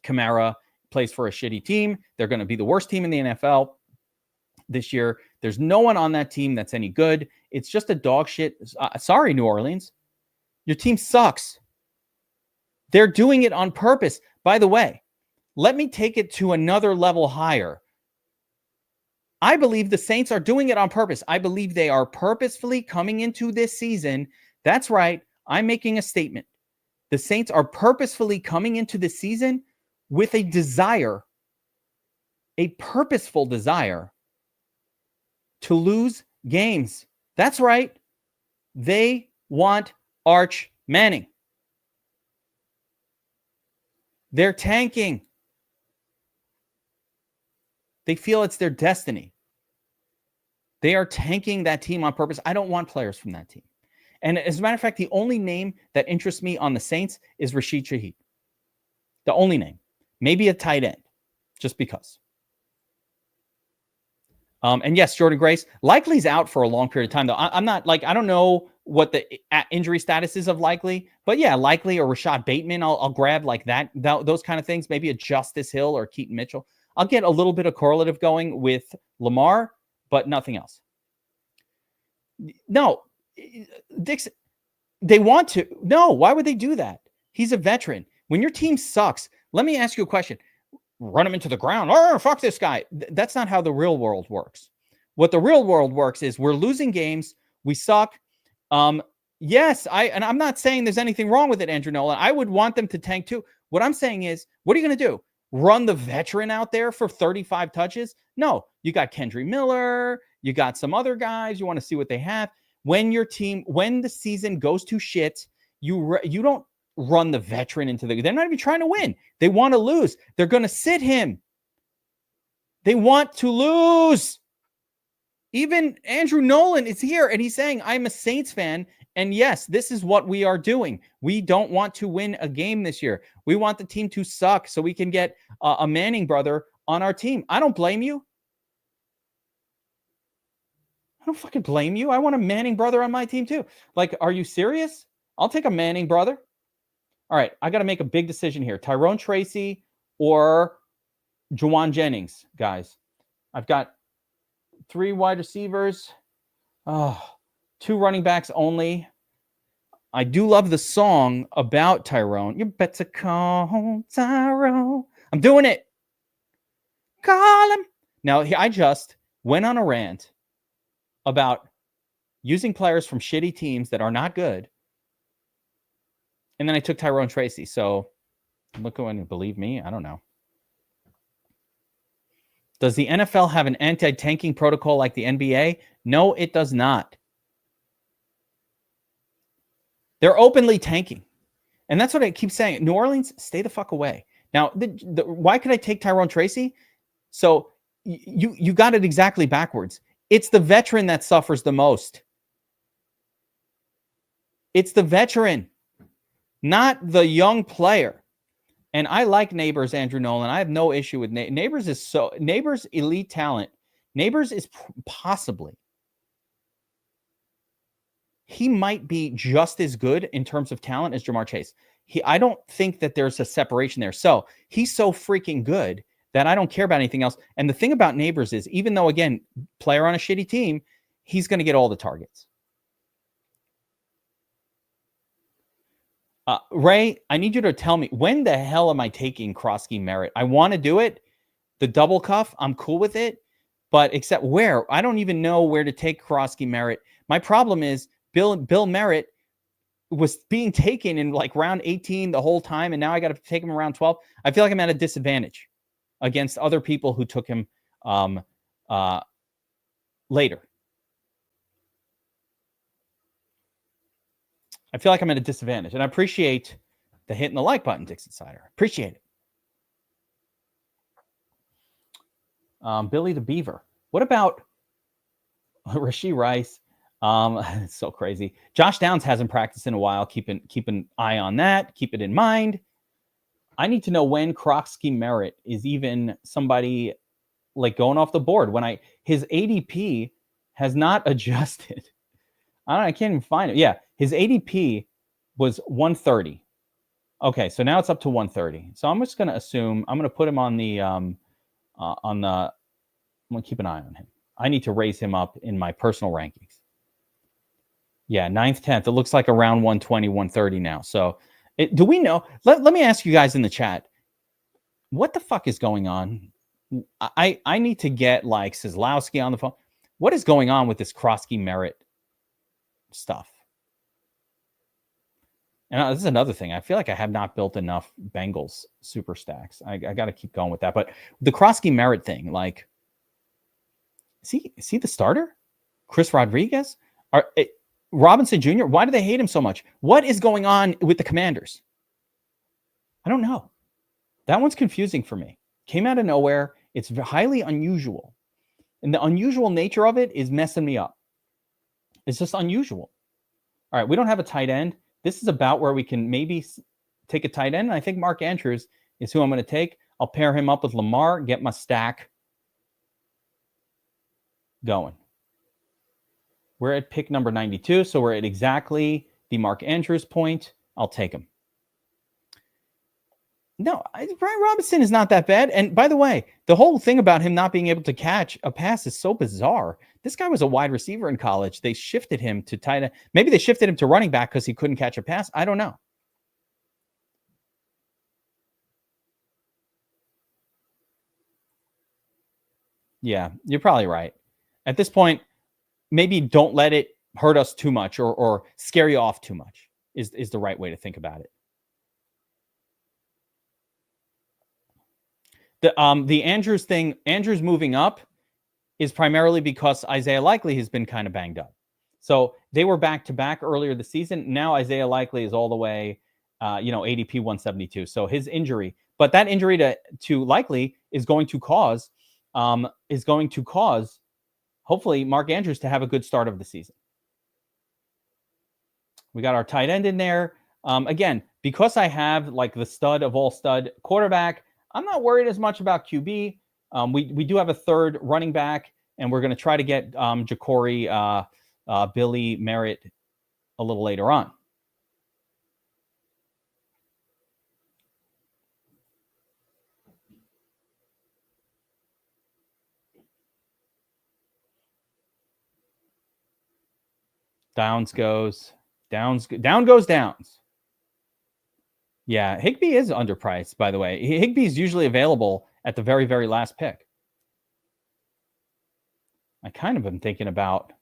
Kamara plays for a shitty team. They're going to be the worst team in the NFL this year. There's no one on that team that's any good. It's just a dog shit. Sorry, New Orleans. Your team sucks. They're doing it on purpose. By the way, let me take it to another level higher. I believe the Saints are doing it on purpose. I believe they are purposefully coming into this season. That's right. I'm making a statement. The Saints are purposefully coming into this season with a desire, a purposeful desire to lose games. That's right. They want Arch Manning. They're tanking. They feel it's their destiny. They are tanking that team on purpose. I don't want players from that team. And as a matter of fact, the only name that interests me on the Saints is Rashid Shaheed. The only name. Maybe a tight end, just because. And yes, Jordan Grace likely's out for a long period of time, though. I'm not I don't know what the injury status is of Likely, but yeah, Likely or Rashad Bateman, I'll grab like that, those kind of things. Maybe a Justice Hill or Keaton Mitchell. I'll get a little bit of correlative going with Lamar, but nothing else. No, Dixon, they want to. No, why would they do that? He's a veteran. When your team sucks, let me ask you a question. Run him into the ground. Oh, fuck this guy. That's not how the real world works. What the real world works is we're losing games. We suck. Yes, I'm not saying there's anything wrong with it, Andrew Nolan. I would want them to tank too. What I'm saying is, what are you going to do? Run the veteran out there for 35 touches? No, you got Kendry Miller. You got some other guys. You want to see what they have. When the season goes to shit, you don't run the veteran into they're not even trying to win. They want to lose. They're going to sit him. They want to lose. Even Andrew Nolan is here and he's saying, I'm a Saints fan And yes, this is what we are doing. We don't want to win a game this year. We want the team to suck so we can get a Manning brother on our team. I don't blame you. I don't fucking blame you. I want a Manning brother on my team too. Like, are you serious? I'll take a Manning brother. All right, I got to make a big decision here. Tyrone Tracy or Juwan Jennings, guys. I've got 3 wide receivers. Oh, 2 running backs only. I do love the song about Tyrone. You better call Tyrone. I'm doing it. Call him. Now, I just went on a rant about using players from shitty teams that are not good. And then I took Tyrone Tracy. So look, when you believe me, I don't know. Does the NFL have an anti-tanking protocol like the NBA? No, it does not. They're openly tanking. And that's what I keep saying. New Orleans, stay the fuck away. Now, why could I take Tyrone Tracy? So you got it exactly backwards. It's the veteran that suffers the most. It's the veteran, not the young player. And I like Neighbors, Andrew Nolan. I have no issue with Neighbors. Neighbors elite talent. Neighbors is possibly, he might be just as good in terms of talent as Jamar Chase. I don't think that there's a separation there. So he's so freaking good that I don't care about anything else. And the thing about Neighbors is, even though, again, player on a shitty team, he's going to get all the targets. Ray, I need you to tell me, when the hell am I taking Krosky Merritt? I want to do it. The double cuff, I'm cool with it. But except where? I don't even know where to take Krosky Merritt. My problem is Bill Merritt was being taken in like round 18 the whole time, and now I got to take him around 12. I feel like I'm at a disadvantage against other people who took him later. I feel like I'm at a disadvantage, and I appreciate the hit and the like button, Dixon Sider. Appreciate it. Billy the Beaver. What about Rashee Rice? It's so crazy. Josh Downs hasn't practiced in a while. Keep an eye on that. Keep it in mind. I need to know when Krosky Merritt is even somebody like going off the board. When his ADP has not adjusted. I can't even find it. Yeah, his ADP was 130. Okay, so now it's up to 130. So I'm just going to assume I'm going to put him on the I'm going to keep an eye on him. I need to raise him up in my personal rankings. Yeah, 9th, 10th. It looks like around 120, 130 now. So do we know? Let me ask you guys in the chat, what the fuck is going on? I need to get like Sislowski on the phone. What is going on with this Krosky Merritt stuff? And this is another thing. I feel like I have not built enough Bengals super stacks. I got to keep going with that. But the Krosky Merritt thing, like, is he the starter? Chris Rodriguez? Robinson Jr.? Why do they hate him so much? What is going on with the Commanders? I don't know. That one's confusing for me. Came out of nowhere. It's highly unusual. And the unusual nature of it is messing me up. It's just unusual. All right, we don't have a tight end. This is about where we can maybe take a tight end. And I think Mark Andrews is who I'm going to take. I'll pair him up with Lamar, get my stack going. We're at pick number 92, so we're at exactly the Mark Andrews point. I'll take him. No, Brian Robinson is not that bad. And by the way, the whole thing about him not being able to catch a pass is so bizarre. This guy was a wide receiver in college. They shifted him to tight end. Maybe they shifted him to running back because he couldn't catch a pass. I don't know. Yeah, you're probably right. At this point, maybe don't let it hurt us too much or scare you off too much is the right way to think about it. The Andrews thing, Andrews moving up is primarily because Isaiah Likely has been kind of banged up. So they were back to back earlier this season. Now Isaiah Likely is all the way, ADP 172. So his injury, but that injury to Likely is going to cause hopefully Mark Andrews to have a good start of the season. We got our tight end in there. Again, because I have like the stud of all stud quarterback, I'm not worried as much about QB. We do have a third running back, and we're going to try to get Ja'Cory Billy Merritt a little later on. Down goes Downs. Yeah, Higbee is underpriced, by the way. Higbee is usually available at the very, very last pick. I kind of am thinking about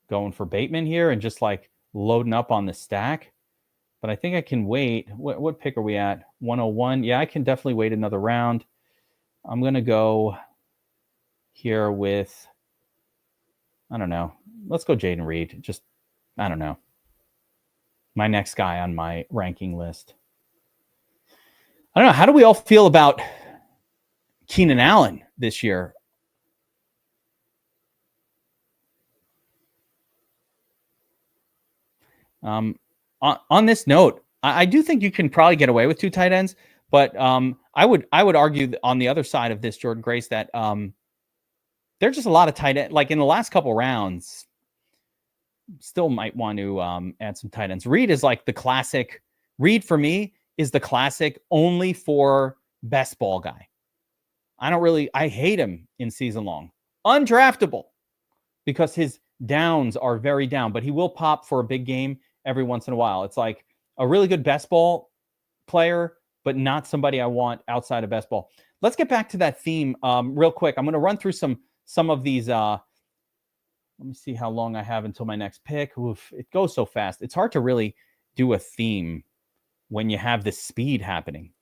going for Bateman here and just like loading up on the stack. But I think I can wait. What pick are we at? 101. Yeah, I can definitely wait another round. I'm going to go here with, I don't know. Let's go Jaden Reed. Just, I don't know. My next guy on my ranking list. I don't know. How do we all feel about Keenan Allen this year? On this note, I do think you can probably get away with two tight ends, but I would argue on the other side of this, Jordan Grace, that there's just a lot of tight end. Like in the last couple rounds, still might want to add some tight ends. Reed is like the classic. Reed for me is the classic only for best ball guy. I hate him in season long. Undraftable because his downs are very down, but he will pop for a big game every once in a while. It's like a really good best ball player, but not somebody I want outside of best ball. Let's get back to that theme real quick. I'm going to run through some of these. Let me see how long I have until my next pick. Oof, it goes so fast. It's hard to really do a theme when you have this speed happening.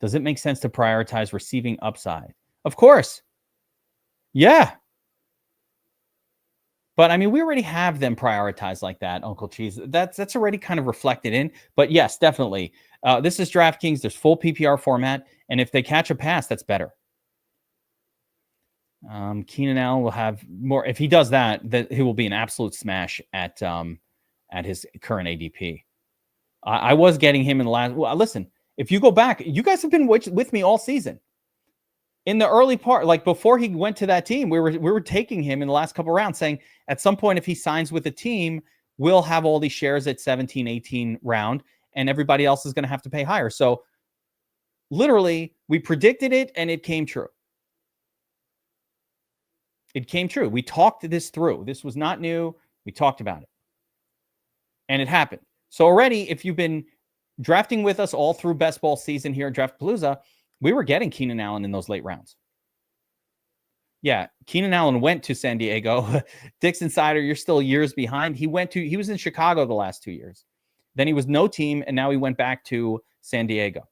Does it make sense to prioritize receiving upside? Of course. Yeah. But I mean, we already have them prioritized like that, Uncle Cheese. That's already kind of reflected in. But yes, definitely. This is DraftKings. There's full PPR format. And if they catch a pass, that's better. Keenan Allen will have more. If he does that he will be an absolute smash at his current ADP. I was getting him in the last. Well, listen, if you go back, you guys have been with me all season. In the early part, like before he went to that team, we were taking him in the last couple of rounds, saying at some point, if he signs with a team, we'll have all these shares at 17, 18 round, and everybody else is going to have to pay higher. So literally, we predicted it, and it came true. It came true. We talked this through. This was not new. We talked about it. And it happened. So already, if you've been drafting with us all through best ball season here at Draftpalooza, we were getting Keenan Allen in those late rounds. Yeah, Keenan Allen went to San Diego. Dix Insider, you're still years behind. He was in Chicago the last 2 years. Then he was no team, and now he went back to San Diego.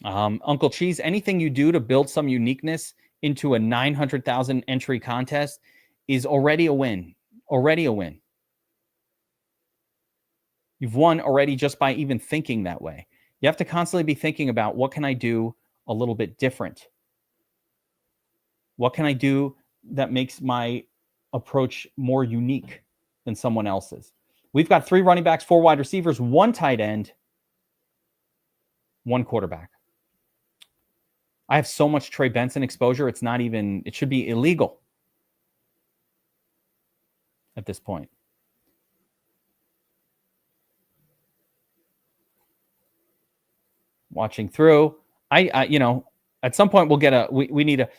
Uncle Cheese, anything you do to build some uniqueness into a 900,000 entry contest is already a win. Already a win. You've won already just by even thinking that way. You have to constantly be thinking about, what can I do a little bit different? What can I do that makes my approach more unique than someone else's? We've got 3 running backs, 4 wide receivers, 1 tight end, 1 quarterback. I have so much Trey Benson exposure. It should be illegal at this point. Watching through, at some point we'll get we need a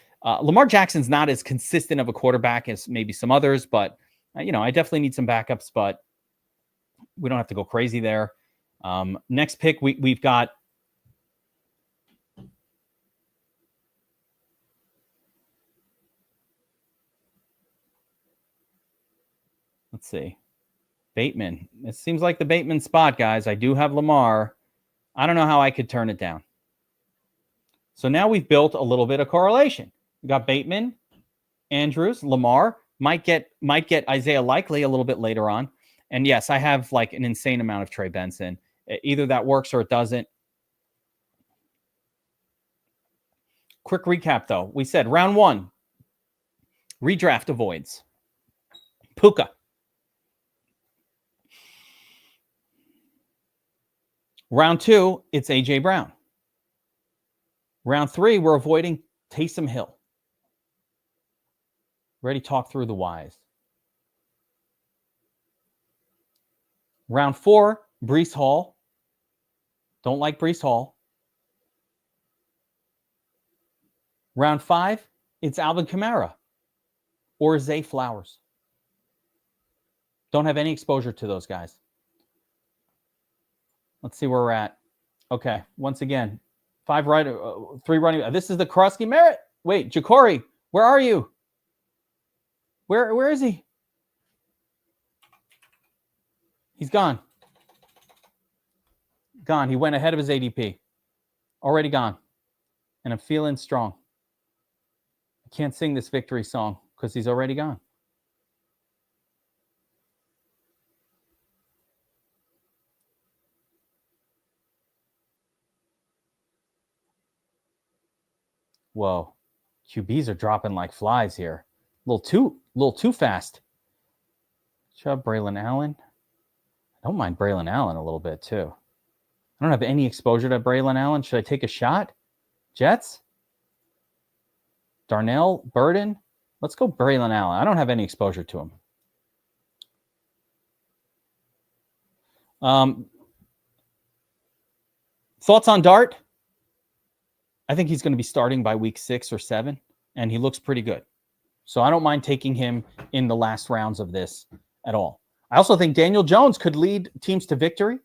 Lamar Jackson's not as consistent of a quarterback as maybe some others, but I definitely need some backups, but we don't have to go crazy there. Next pick, we've got let's see, Bateman. It seems like the Bateman spot, guys. I do have Lamar. I don't know how I could turn it down. So now we've built a little bit of correlation. We got Bateman, Andrews, Lamar, might get Isaiah Likely a little bit later on. And yes, I have like an insane amount of Trey Benson. Either that works or it doesn't. Quick recap, though. We said round 1, redraft avoids. Puka. Round 2, it's A.J. Brown. Round 3, we're avoiding Taysom Hill. Ready to talk through the whys. Round 4, Breece Hall. Don't like Breece Hall. Round 5, it's Alvin Kamara or Zay Flowers. Don't have any exposure to those guys. Let's see where we're at. Okay, once again, 3 running. This is the Krusky Merritt. Wait, Jacory, where are you? Where is he? He's gone. Gone. He went ahead of his ADP. Already gone. And I'm feeling strong. I can't sing this victory song because he's already gone. Whoa. QBs are dropping like flies here. A little too fast. Chubb, Braylon Allen. I don't mind Braylon Allen a little bit too. I don't have any exposure to Braylon Allen. Should I take a shot? Jets? Darnell? Burden? Let's go Braylon Allen. I don't have any exposure to him. Thoughts on Dart? I think he's going to be starting by week 6 or 7, and he looks pretty good. So I don't mind taking him in the last rounds of this at all. I also think Daniel Jones could lead teams to victory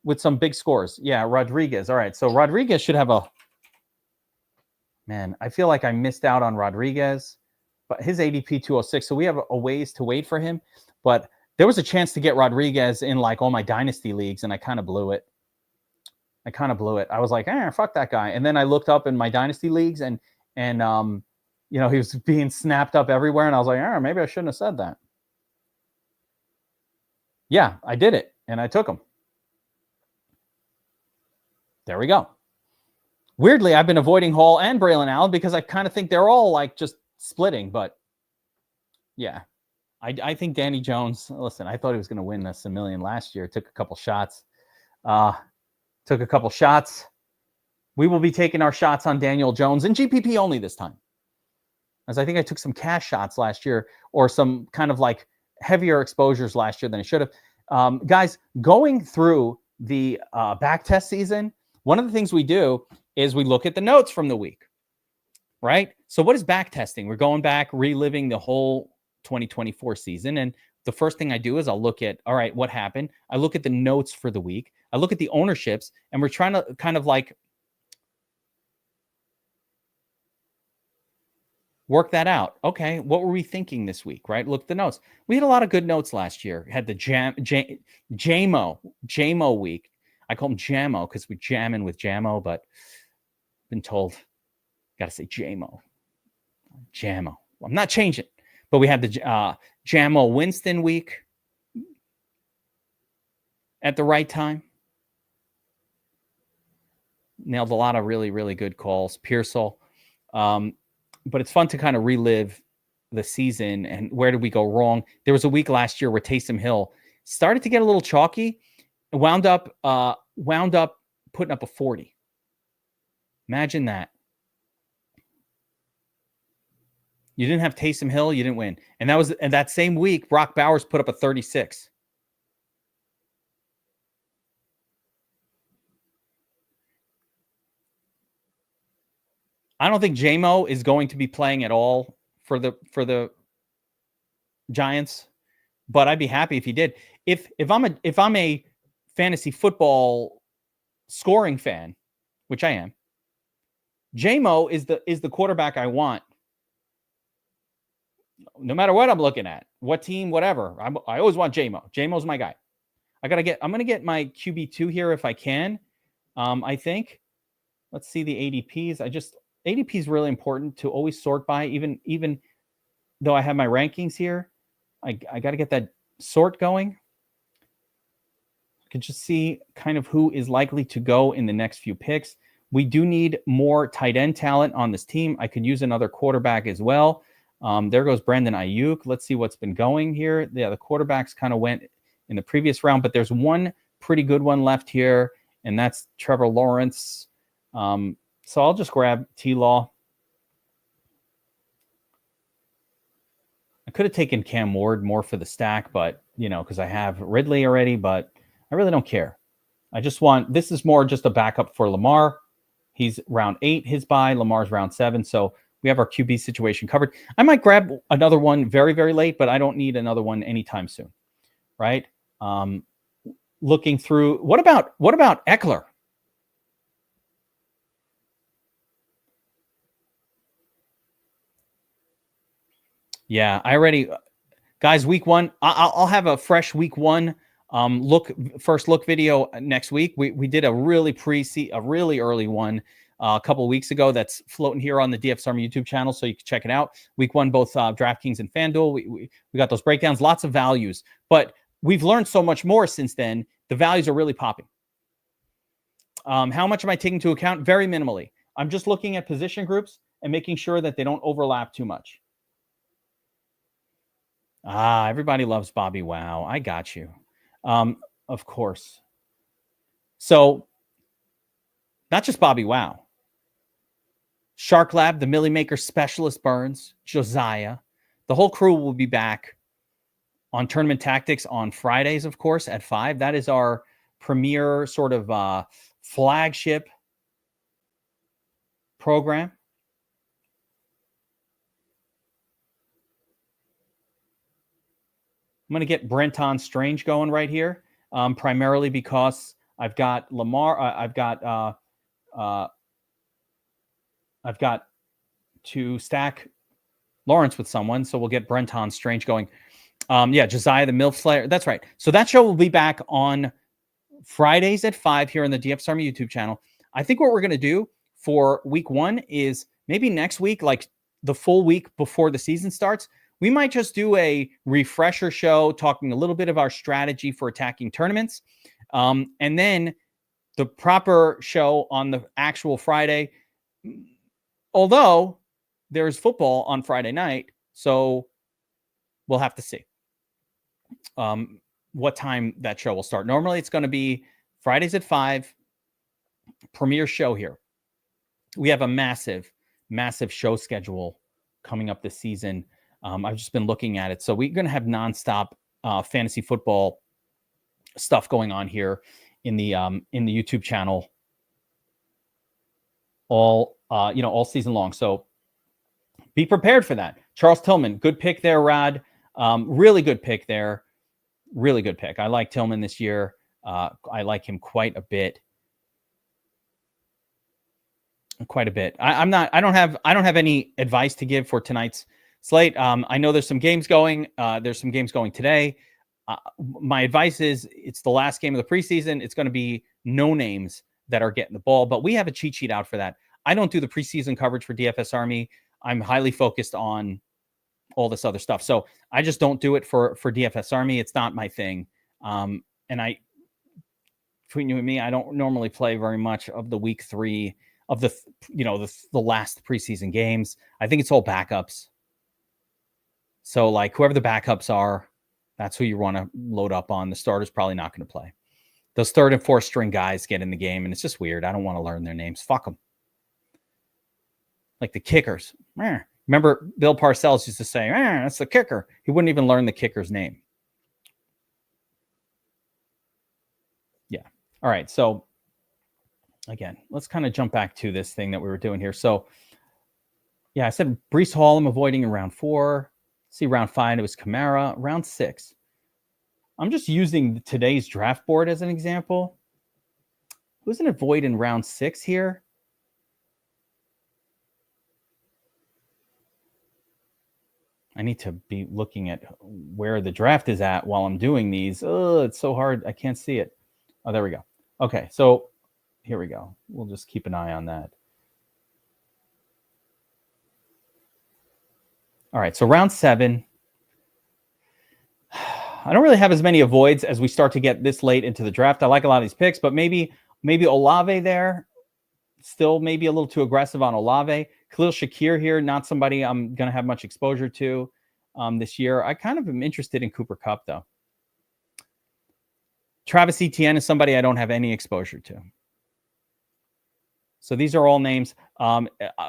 with some big scores. Yeah, Rodriguez. All right, so Rodriguez should have a... Man, I feel like I missed out on Rodriguez, but his ADP 206, so we have a ways to wait for him. But there was a chance to get Rodriguez in like all my dynasty leagues, and I kind of blew it. I was like, fuck that guy. And then I looked up in my dynasty leagues, and he was being snapped up everywhere, and I was like, maybe I shouldn't have said that. Yeah, I did it, and I took him. There we go. Weirdly, I've been avoiding Hall and Braylon Allen because I kind of think they're all like just splitting. But yeah, I think Danny Jones, listen, I thought he was going to win this $1 million last year. Took a couple shots. We will be taking our shots on Daniel Jones and GPP only this time. As I think I took some cash shots last year or some kind of like heavier exposures last year than I should have. Guys, going through the back test season, one of the things we do is we look at the notes from the week, right? So what is back testing? We're going back, reliving the whole 2024 season. And the first thing I do is I'll look at, all right, what happened? I look at the notes for the week. I look at the ownerships, and we're trying to kind of like work that out. Okay, what were we thinking this week, right? Look at the notes. We had a lot of good notes last year. Had the JAMO week. I call him Jamo because we're jamming with Jamo, but been told, got to say Jamo. Well, I'm not changing. But we had the Jamo Winston week at the right time. Nailed a lot of really, really good calls. Pearsall. But it's fun to kind of relive the season and where did we go wrong. There was a week last year where Taysom Hill started to get a little chalky, wound up putting up a 40. Imagine that. You didn't have Taysom Hill, you didn't win. And that same week, Brock Bowers put up a 36. I don't think JMO is going to be playing at all for the Giants, but I'd be happy if he did. If I'm a fantasy football scoring fan, which I am, JMO is the quarterback I want. No matter what I'm looking at, what team, whatever, I always want JMO. JMO's my guy. I'm going to get my QB2 here if I can. I think. Let's see the ADPs. ADP is really important to always sort by, even though I have my rankings here. I got to get that sort going. I can just see kind of who is likely to go in the next few picks. We do need more tight end talent on this team. I could use another quarterback as well. There goes Brandon Ayuk. Let's see what's been going here. Yeah, the quarterbacks kind of went in the previous round, but there's one pretty good one left here, and that's Trevor Lawrence. So I'll just grab T-Law. I could have taken Cam Ward more for the stack, but, because I have Ridley already, but I really don't care. I just want, this is more just a backup for Lamar. He's round 8, his bye. Lamar's round 7. So we have our QB situation covered. I might grab another one very, very late, but I don't need another one anytime soon. Right? Looking through, what about Eckler? Yeah, I already, guys, week 1, I'll have a fresh week 1 first look video next week. We did a really really early one a couple weeks ago that's floating here on the DFS Army YouTube channel, so you can check it out. Week 1, both DraftKings and FanDuel. We got those breakdowns, lots of values, but we've learned so much more since then. The values are really popping. How much am I taking into account? Very minimally. I'm just looking at position groups and making sure that they don't overlap too much. Everybody loves Bobby Wow. I got you. Of course. So, not just Bobby Wow. Shark Lab, the Millie Maker Specialist Burns, Josiah. The whole crew will be back on Tournament Tactics on Fridays, of course, at 5. That is our premier sort of flagship program. I'm going to get Brenton Strange going right here, primarily because I've got Lamar. I've got to stack Lawrence with someone, so we'll get Brenton Strange going. Josiah the MILF Slayer. That's right. So that show will be back on Fridays at 5 here on the DFS Army YouTube channel. I think what we're going to do for week 1 is maybe next week, like the full week before the season starts, we might just do a refresher show talking a little bit of our strategy for attacking tournaments. And then the proper show on the actual Friday, although there's football on Friday night. So we'll have to see what time that show will start. Normally it's going to be Fridays at 5, premiere show here. We have a massive, massive show schedule coming up this season. I've just been looking at it. So we're going to have nonstop fantasy football stuff going on here in the YouTube channel all season long. So be prepared for that. Charles Tillman, good pick there, Rod. Really good pick there. Really good pick. I like Tillman this year. I like him quite a bit. I don't have any advice to give for tonight's slate. I know there's some games going. There's some games going today. My advice is it's the last game of the preseason. It's going to be no names that are getting the ball, but we have a cheat sheet out for that. I don't do the preseason coverage for DFS Army. I'm highly focused on all this other stuff. So I just don't do it for DFS Army. It's not my thing. And between you and me, I don't normally play very much of the week 3 of the last preseason games. I think it's all backups. So like whoever the backups are, that's who you want to load up on. The starter's probably not going to play. Those 3rd and 4th string guys get in the game, and it's just weird. I don't want to learn their names. Fuck them. Like the kickers. Remember Bill Parcells used to say, that's the kicker. He wouldn't even learn the kicker's name. Yeah. All right. So again, let's kind of jump back to this thing that we were doing here. So yeah, I said Breece Hall I'm avoiding in round 4. See, round 5, it was Kamara. Round 6, I'm just using today's draft board as an example. Who's an avoid in round 6 here? I need to be looking at where the draft is at while I'm doing these. Oh, it's so hard. I can't see it. Oh, there we go. Okay, so here we go. We'll just keep an eye on that. All right, so round 7. I don't really have as many avoids as we start to get this late into the draft. I like a lot of these picks, but maybe Olave there. Still maybe a little too aggressive on Olave. Khalil Shakir here, not somebody I'm going to have much exposure to this year. I kind of am interested in Cooper Kupp, though. Travis Etienne is somebody I don't have any exposure to. So these are all names.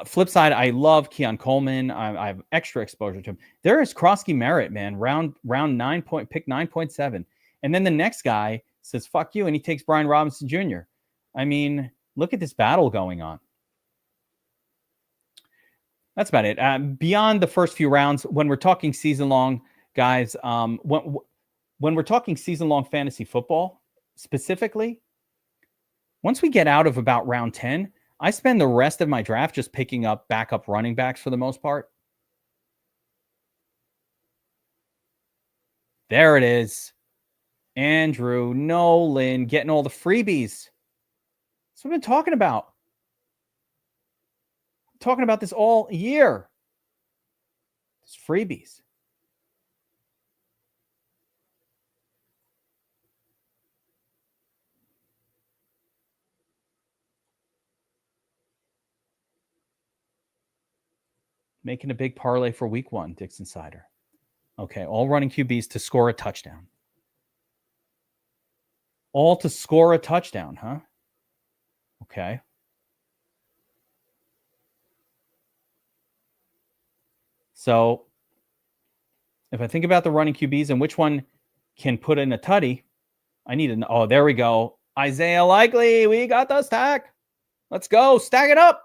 Flip side, I love Keon Coleman. I have extra exposure to him. There is Krosky Merritt, man, round 9 point, pick 9.7. And then the next guy says, fuck you, and he takes Brian Robinson Jr. I mean, look at this battle going on. That's about it. Beyond the first few rounds, when we're talking season-long, guys, when we're talking season-long fantasy football, specifically, once we get out of about round 10, I spend the rest of my draft just picking up backup running backs for the most part. There it is. Andrew Nolan getting all the freebies. That's what I've been talking about. I'm talking about this all year. It's freebies. Making a big parlay for week 1, Dixon Sider. Okay, all running QBs to score a touchdown. All to score a touchdown, huh? Okay. So if I think about the running QBs and which one can put in a tutty, I need to. Oh, there we go. Isaiah Likely, we got the stack. Let's go. Stack it up.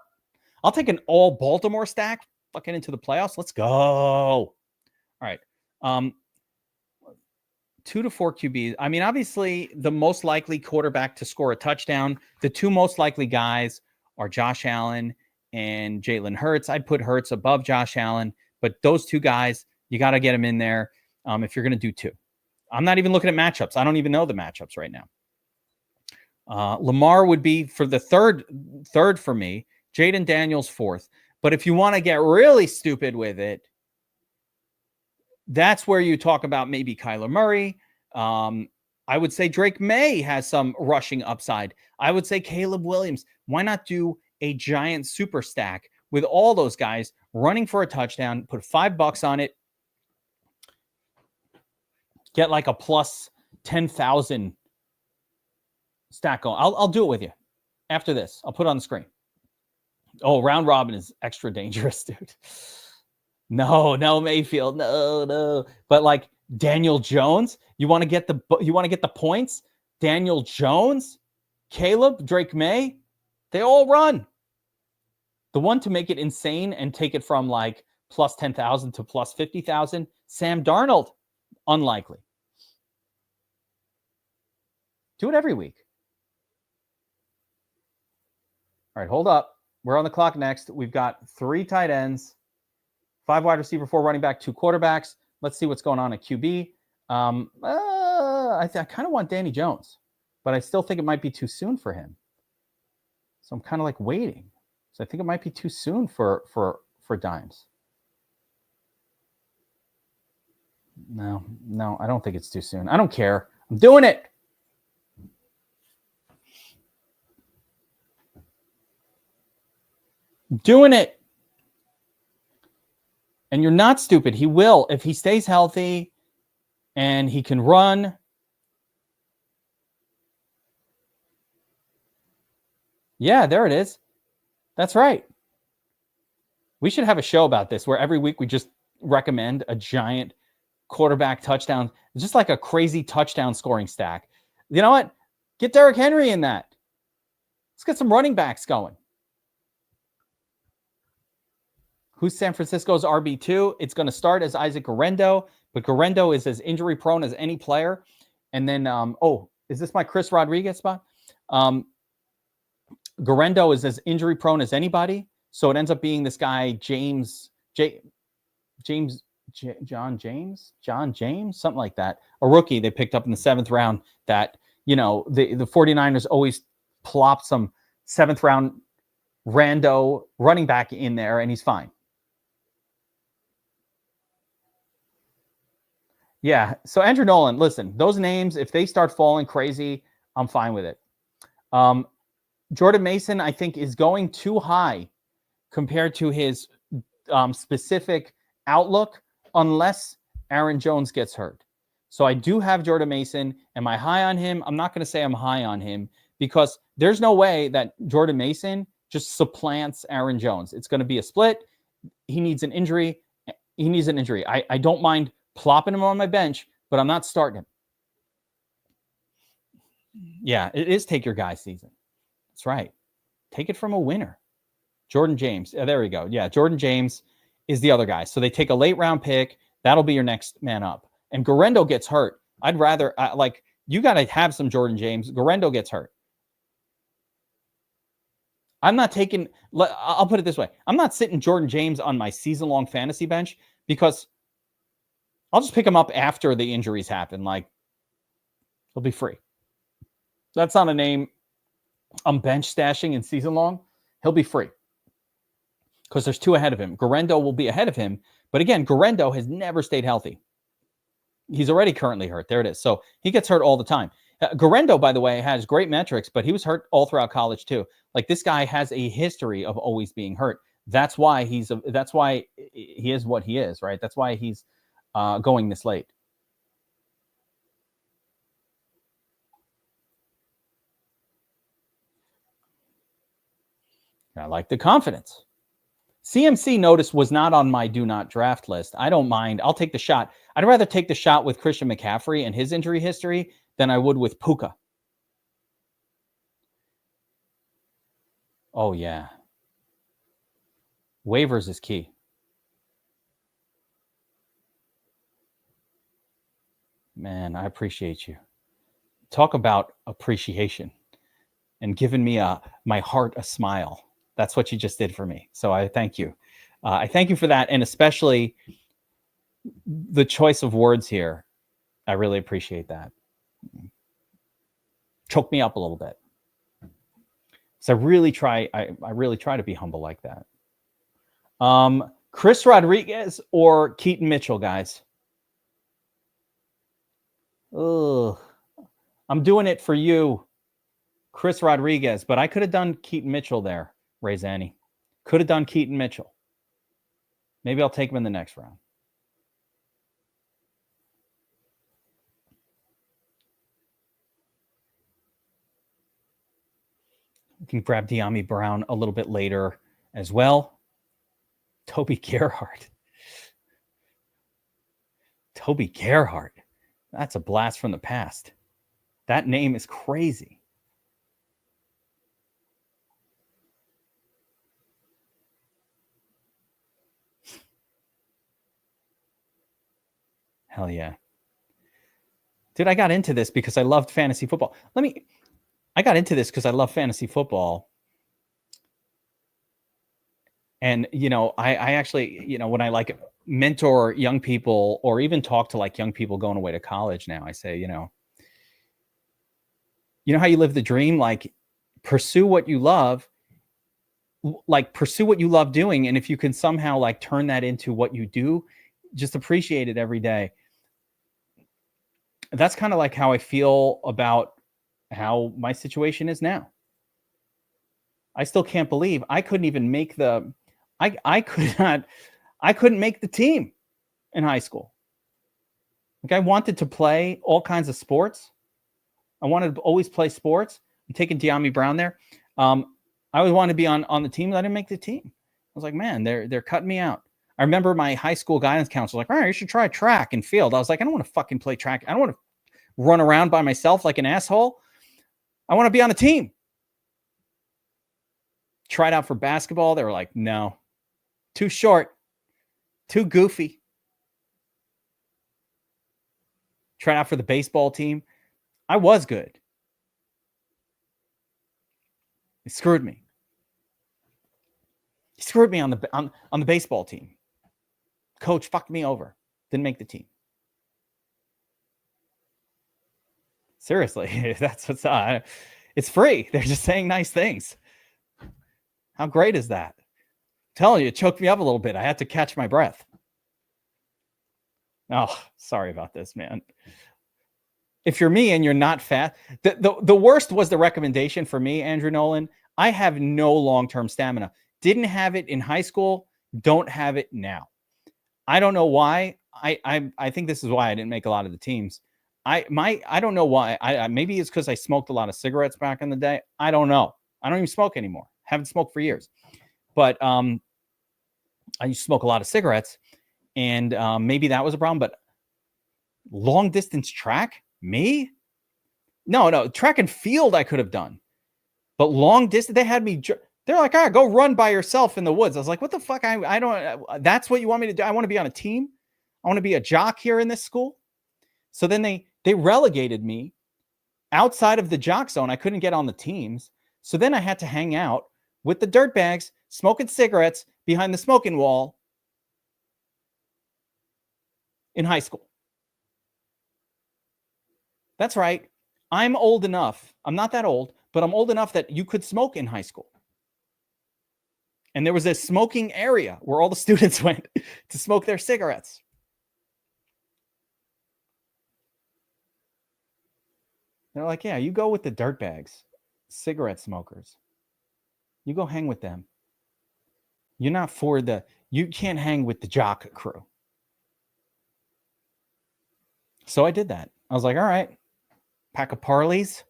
I'll take an all Baltimore stack. Fucking into the playoffs. Let's go. All right. 2 to 4 QBs. I mean, obviously, the most likely quarterback to score a touchdown. The 2 most likely guys are Josh Allen and Jalen Hurts. I'd put Hurts above Josh Allen, but those 2 guys, you got to get them in there if you're going to do 2. I'm not even looking at matchups. I don't even know the matchups right now. Lamar would be for the third for me. Jaden Daniels 4th. But if you want to get really stupid with it, that's where you talk about maybe Kyler Murray. I would say Drake May has some rushing upside. I would say Caleb Williams. Why not do a giant super stack with all those guys running for a touchdown, put $5 on it, get like a plus 10,000 stack going. I'll do it with you after this. I'll put it on the screen. Oh, round robin is extra dangerous, dude. No, Mayfield. No. But like Daniel Jones, you want to get the points? Daniel Jones, Caleb, Drake May, they all run. The one to make it insane and take it from like plus 10,000 to plus 50,000, Sam Darnold, unlikely. Do it every week. All right, hold up. We're on the clock next. We've got 3 tight ends, 5 wide receiver, 4 running back, 2 quarterbacks. Let's see what's going on at QB. I kind of want Danny Jones, but I still think it might be too soon for him. So I'm kind of like waiting. So I think it might be too soon for Dimes. No, I don't think it's too soon. I don't care. I'm doing it. Doing it. And you're not stupid. He will. If he stays healthy and he can run. Yeah, there it is. That's right. We should have a show about this where every week we just recommend a giant quarterback touchdown. It's just like a crazy touchdown scoring stack. You know what? Get Derrick Henry in that. Let's get some running backs going. Who's San Francisco's RB2? It's going to start as Isaac Guerrero, but Guerrero is as injury prone as any player. And then, is this my Chris Rodriguez spot? Guerrero is as injury prone as anybody. So it ends up being this guy, John James, something like that. A rookie they picked up in the 7th round that, the 49ers always plop some 7th round rando running back in there and he's fine. Yeah. So Andrew Nolan, listen, those names, if they start falling crazy, I'm fine with it. Jordan Mason, I think, is going too high compared to his specific outlook, unless Aaron Jones gets hurt. So I do have Jordan Mason. Am I high on him? I'm not going to say I'm high on him because there's no way that Jordan Mason just supplants Aaron Jones. It's going to be a split. He needs an injury. I don't mind plopping him on my bench, but I'm not starting him. Yeah, it is take your guy season. That's right. Take it from a winner. Jordan James. There we go. Yeah, Jordan James is the other guy. So they take a late round pick. That'll be your next man up. And Garendo gets hurt. I'd rather, you got to have some Jordan James. Garendo gets hurt. I'm not taking, I'll put it this way. I'm not sitting Jordan James on my season-long fantasy bench because I'll just pick him up after the injuries happen. Like, he'll be free. That's not a name I'm bench stashing in season-long. He'll be free because there's two ahead of him. Garendo will be ahead of him. But again, Garendo has never stayed healthy. He's already currently hurt. There it is. So he gets hurt all the time. Garendo, by the way, has great metrics, but he was hurt all throughout college too. Like, this guy has a history of always being hurt. That's why he is what he is, right? That's why he's going this late. I like the confidence. CMC, notice, was not on my do not draft list. I don't mind. I'll take the shot. I'd rather take the shot with Christian McCaffrey and his injury history than I would with Puka. Oh, yeah. Waivers is key. Man, I appreciate you. Talk about appreciation and giving me my heart a smile. That's what you just did for me. So I thank you. I thank you for that. And especially the choice of words here. I really appreciate that. Choke me up a little bit. So I really try to be humble like that. Chris Rodriguez or Keaton Mitchell, guys? Ugh. I'm doing it for you, Chris Rodriguez, but I could have done Keaton Mitchell there, Ray Zanny. Could have done Keaton Mitchell. Maybe I'll take him in the next round. We can grab De'Ami Brown a little bit later as well. Toby Gerhart. Toby Gerhart. That's a blast from the past. That name is crazy. Hell yeah. Dude, I got into this because I loved fantasy football. I got into this because I love fantasy football. And, I actually, when I mentor young people or even talk to young people going away to college now, I say, you know how you live the dream? Pursue what you love, pursue what you love doing. And if you can somehow turn that into what you do, just appreciate it every day. That's kind of how I feel about how my situation is now. I still can't believe I couldn't even make I couldn't make the team in high school. I wanted to play all kinds of sports. I wanted to always play sports. I'm taking De'Ami Brown there. I always wanted to be on the team. I didn't make the team. I was like, man, they're cutting me out. I remember my high school guidance counselor was like, all right, you should try track and field. I was like, I don't want to fucking play track. I don't want to run around by myself like an asshole. I want to be on a team. Tried out for basketball. They were like, no, too short, too goofy. Tried out for the baseball team. I was good. He screwed me. He screwed me on the baseball team. Coach fucked me over. Didn't make the team. Seriously, that's what's it's free. They're just saying nice things. How great is that? I'm telling you, it choked me up a little bit. I had to catch my breath. Oh, sorry about this, man. If you're me and you're not fat, the worst was the recommendation for me, Andrew Nolan. I have no long-term stamina. Didn't have it in high school. Don't have it now. I don't know why. I think this is why I didn't make a lot of the teams. I don't know why. Maybe it's because I smoked a lot of cigarettes back in the day. I don't know. I don't even smoke anymore. Haven't smoked for years. But I used to smoke a lot of cigarettes, and maybe that was a problem. But long distance track, me? No, track and field I could have done. But long distance, they had me. They're like, all right, go run by yourself in the woods. I was like, what the fuck? I don't. That's what you want me to do? I want to be on a team. I want to be a jock here in this school. So then they relegated me outside of the jock zone. I couldn't get on the teams. So then I had to hang out with the dirtbags, smoking cigarettes behind the smoking wall in high school. That's right. I'm old enough. I'm not that old, but I'm old enough that you could smoke in high school. And there was a smoking area where all the students went to smoke their cigarettes. They're like, yeah, you go with the dirtbags, cigarette smokers. You go hang with them. You're not you can't hang with the jock crew. So I did that. I was like, all right, pack of Parleys.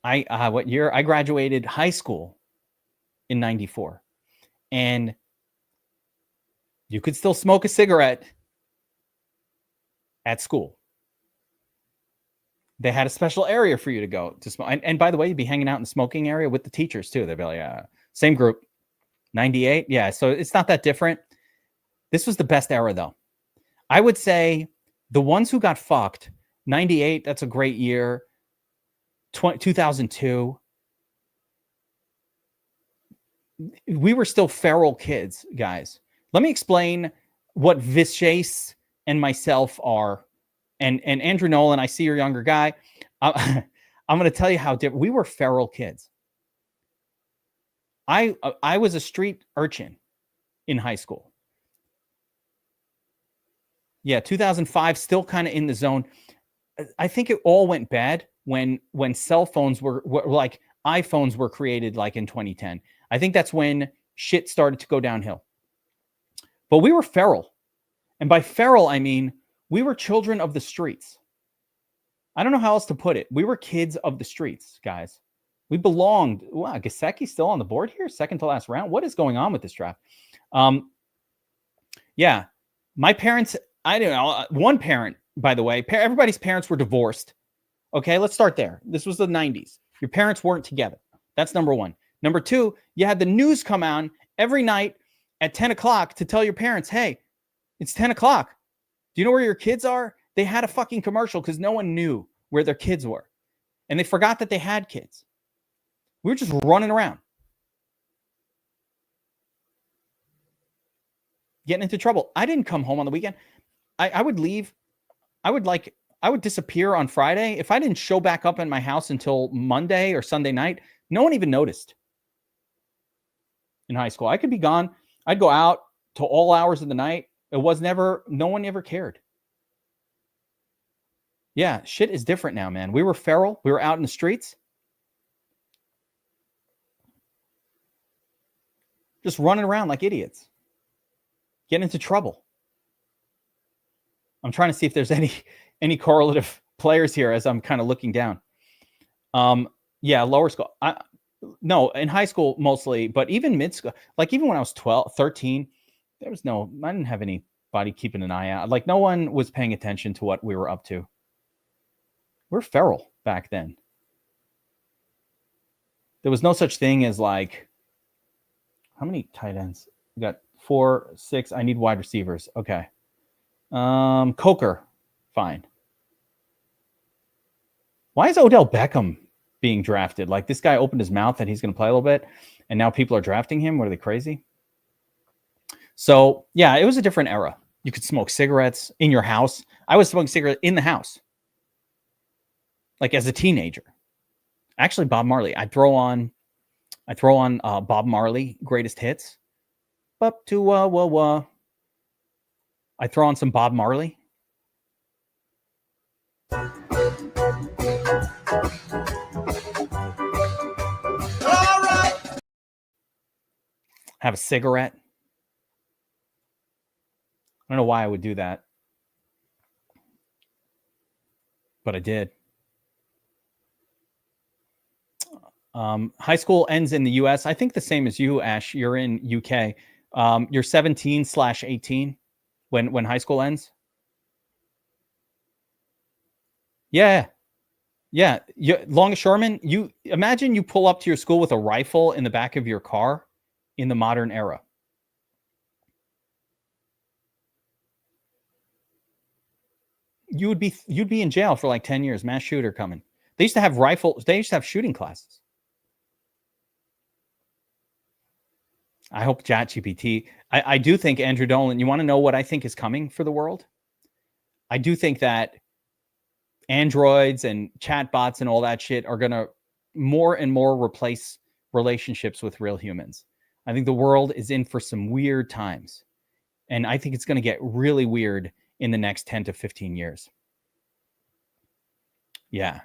What year? I graduated high school in 94. And you could still smoke a cigarette at school. They had a special area for you to go to smoke. And by the way, you'd be hanging out in the smoking area with the teachers too. They'd be like, same group, 98. Yeah, so it's not that different. This was the best era though. I would say the ones who got fucked, 98, that's a great year. 2002. We were still feral kids, guys. Let me explain what Vishace and myself are. And Andrew Nolan, I see you're a younger guy. I'm going to tell you how different. We were feral kids. I was a street urchin in high school. Yeah, 2005, still kind of in the zone. I think it all went bad when cell phones were like iPhones were created like in 2010. I think that's when shit started to go downhill. But we were feral. And by feral, I mean we were children of the streets. I don't know how else to put it. We were kids of the streets, guys. We belonged. Wow, Gasecki's still on the board here, second to last round. What is going on with this draft? Yeah, my parents, I don't know, one parent, by the way, everybody's parents were divorced. Okay, let's start there. This was the 90s. Your parents weren't together. That's number one. Number two, you had the news come on every night at 10 o'clock to tell your parents, hey, it's 10 o'clock. Do you know where your kids are? They had a fucking commercial because no one knew where their kids were. And they forgot that they had kids. We were just running around. Getting into trouble. I didn't come home on the weekend. I would leave. I would disappear on Friday. If I didn't show back up in my house until Monday or Sunday night, no one even noticed. In high school, I could be gone. I'd go out to all hours of the night. No one ever cared. Yeah, shit is different now, man. We were feral. We were out in the streets. Just running around like idiots. Getting into trouble. I'm trying to see if there's any correlative players here as I'm kind of looking down. Yeah, lower school. No, in high school mostly, but even mid school, like even when I was 12, 13, I didn't have anybody keeping an eye out. Like no one was paying attention to what we were up to. We're feral back then. There was no such thing as like, how many tight ends? We got 4, 6. I need wide receivers. Okay. Coker. Fine. Why is Odell Beckham being drafted? Like this guy opened his mouth that he's going to play a little bit, and now people are drafting him. What are they, crazy? So yeah, it was a different era. You could smoke cigarettes in your house. I was smoking cigarettes in the house. Like as a teenager. Actually, Bob Marley. I throw on Bob Marley greatest hits. Up to I throw on some Bob Marley. have a cigarette. I don't know why I would do that, but I did. High school ends in the US. I think the same as you, Ash. You're in UK. You're 17/18 when high school ends. Yeah. Yeah. Longshoreman, you imagine you pull up to your school with a rifle in the back of your car in the modern era. You'd be in jail for like 10 years. Mass shooter coming. They used to have rifles. They used to have shooting classes. I hope ChatGPT. I do think, Andrew Dolan, you want to know what I think is coming for the world? I do think that androids and chatbots and all that shit are going to more and more replace relationships with real humans. I think the world is in for some weird times. And I think it's going to get really weird in the next 10 to 15 years. Yeah.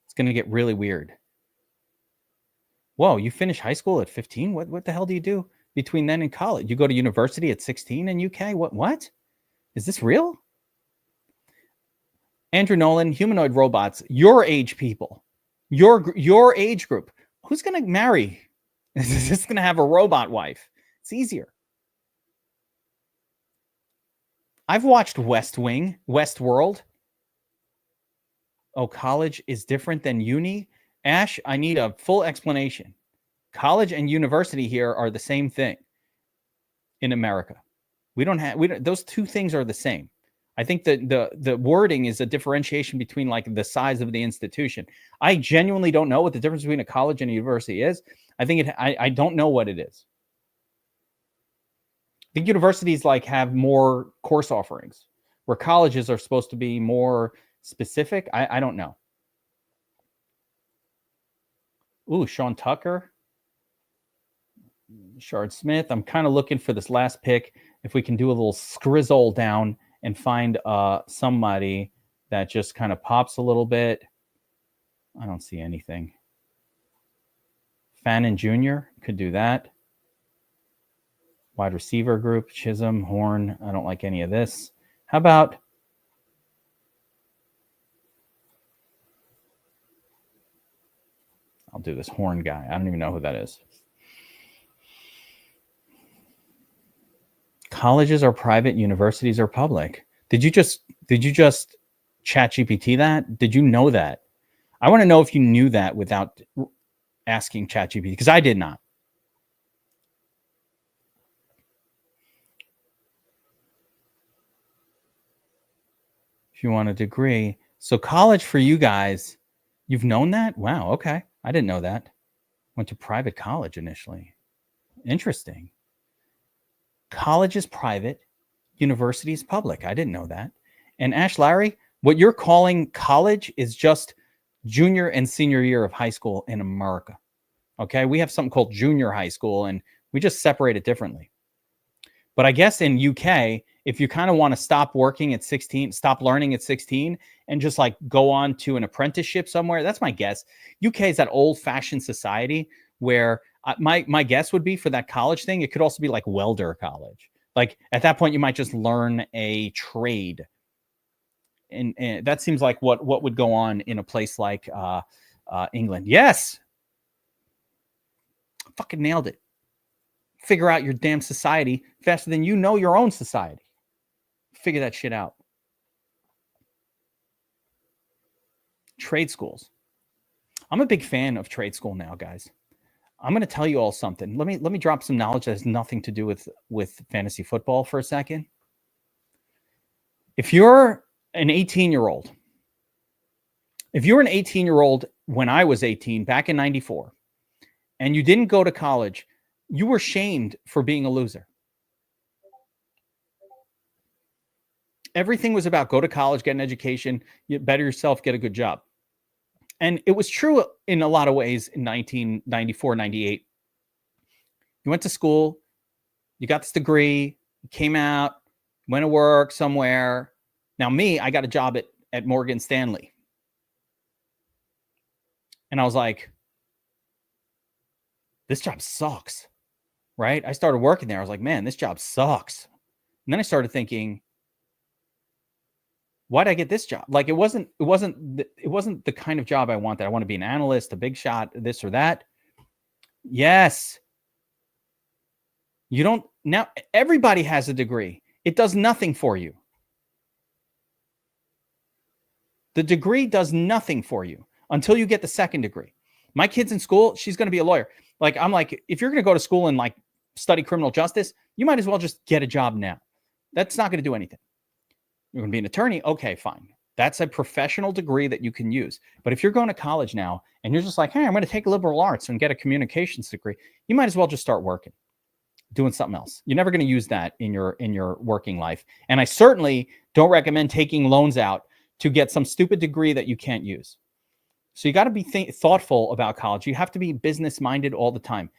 It's going to get really weird. Whoa, you finish high school at 15? What the hell do you do between then and college? You go to university at 16 in UK? What? Is this real? Andrew Nolan, humanoid robots, your age people, your age group. Who's going to marry? Is this going to have a robot wife? It's easier. I've watched West Wing, Westworld. Oh, college is different than uni? Ash, I need a full explanation. College and university here are the same thing in America. Those two things are the same. I think that the wording is a differentiation between like the size of the institution. I genuinely don't know what the difference between a college and a university is. I don't know what it is. I think universities like have more course offerings where colleges are supposed to be more specific. I don't know. Ooh, Sean Tucker. Shard Smith. I'm kind of looking for this last pick. If we can do a little scrizzle down and find somebody that just kind of pops a little bit. I don't see anything. Fannin Jr. could do that. Wide receiver group, Chisholm, Horn. I don't like any of this. How about I'll do this Horn guy. I don't even know who that is. Colleges are private, universities are public. Did you just ChatGPT that? Did you know that? I want to know if you knew that without asking ChatGPT, because I did not. If you want a degree. So college for you guys, you've known that? Wow, okay. I didn't know that. Went to private college initially. Interesting. College is private, university is public. I didn't know that. And Ash Larry, what you're calling college is just junior and senior year of high school in America. Okay, we have something called junior high school, and we just separate it differently. But I guess in UK, if you kind of want to stop working at 16, stop learning at 16, and just like go on to an apprenticeship somewhere, that's my guess. UK is that old-fashioned society where my guess would be for that college thing, it could also be like welder college. Like at that point, you might just learn a trade. And that seems like what would go on in a place like England. Yes. Fucking nailed it. Figure out your damn society faster than you know your own society. Figure that shit out. Trade schools. I'm a big fan of trade school now, guys. I'm going to tell you all something. Let me drop some knowledge that has nothing to do with fantasy football for a second. If you're an 18-year-old, when I was 18, back in 94, and you didn't go to college, you were shamed for being a loser. Everything was about go to college, get an education, better yourself, get a good job. And it was true in a lot of ways in 1994, 98. You went to school, you got this degree, you came out, went to work somewhere. Now me, I got a job at Morgan Stanley. And I was like, this job sucks, right? I started working there. I was like, man, this job sucks. And then I started thinking, why did I get this job? Like, it wasn't the kind of job I wanted. I want to be an analyst, a big shot, this or that. Yes. You don't, now everybody has a degree. It does nothing for you. The degree does nothing for you until you get the second degree. My kid's in school. She's going to be a lawyer. Like, I'm like, if you're going to go to school and like study criminal justice, you might as well just get a job now. That's not going to do anything. You're going to be an attorney. Okay, fine. That's a professional degree that you can use. But if you're going to college now and you're just like, hey, I'm going to take liberal arts and get a communications degree, you might as well just start working, doing something else. You're never going to use that in your working life. And I certainly don't recommend taking loans out to get some stupid degree that you can't use. So you got to be thoughtful about college. You have to be business minded all the time.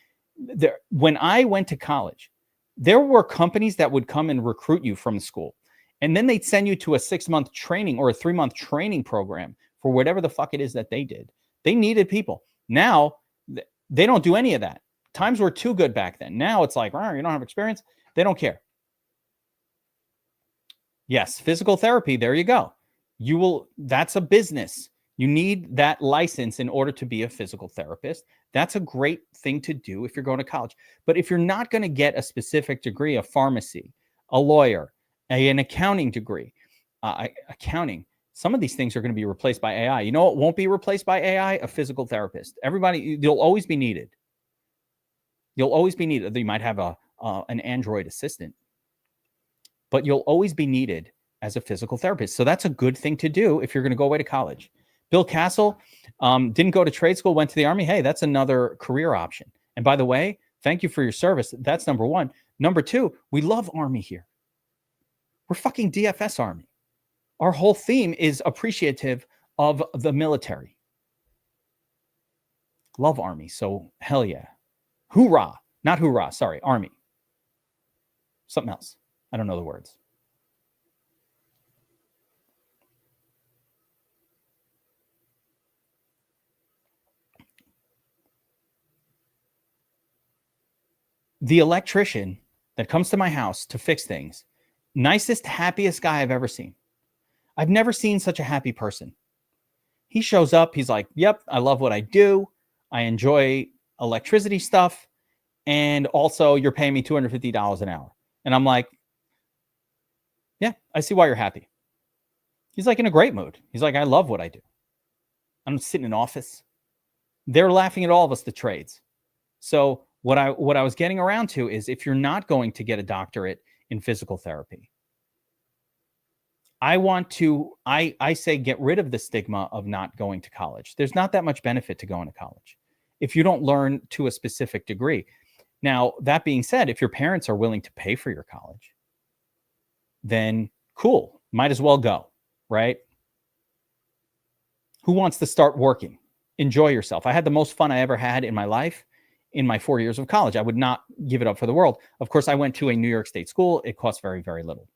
When I went to college, there were companies that would come and recruit you from school. And then they'd send you to a 6-month training or a 3-month training program for whatever the fuck it is that they did. They needed people. Now, they don't do any of that. Times were too good back then. Now it's like, oh, you don't have experience. They don't care. Yes, physical therapy. There you go. That's a business. You need that license in order to be a physical therapist. That's a great thing to do if you're going to college. But if you're not going to get a specific degree, a pharmacy, a lawyer, an accounting degree, accounting, some of these things are going to be replaced by AI. You know what won't be replaced by AI? A physical therapist. You'll always be needed. You'll always be needed. You might have an Android assistant, but you'll always be needed as a physical therapist. So that's a good thing to do if you're going to go away to college. Bill Castle didn't go to trade school, went to the Army. Hey, that's another career option. And by the way, thank you for your service. That's number one. Number two, we love Army here. We're fucking DFS Army. Our whole theme is appreciative of the military. Love Army. So hell yeah. Hoorah. Not hoorah. Sorry. Army. Something else. I don't know the words. The electrician that comes to my house to fix things, nicest, happiest guy I've ever seen. I've never seen such a happy person. He shows up. He's like, yep, I love what I do. I enjoy electricity stuff. And also, you're paying me $250 an hour. And I'm like, yeah, I see why you're happy. He's like in a great mood. He's like, I love what I do. I'm sitting in office. They're laughing at all of us, the trades. So what I was getting around to is, if you're not going to get a doctorate in physical therapy, I say get rid of the stigma of not going to college. There's not that much benefit to going to college if you don't learn to a specific degree. Now, that being said, if your parents are willing to pay for your college, then cool, might as well go, right? Who wants to start working? Enjoy yourself. I had the most fun I ever had in my life in my 4 years of college. I would not give it up for the world. Of course, I went to a New York State school. It cost very, very little.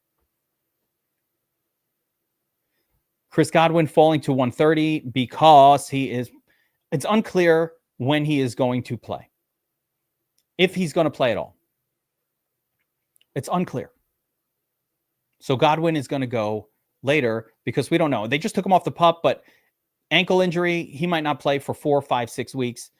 Chris Godwin falling to 130 because it's unclear when he is going to play. If he's going to play at all. It's unclear. So Godwin is going to go later because we don't know. They just took him off the PUP, but ankle injury, he might not play for 4, 5, 6 weeks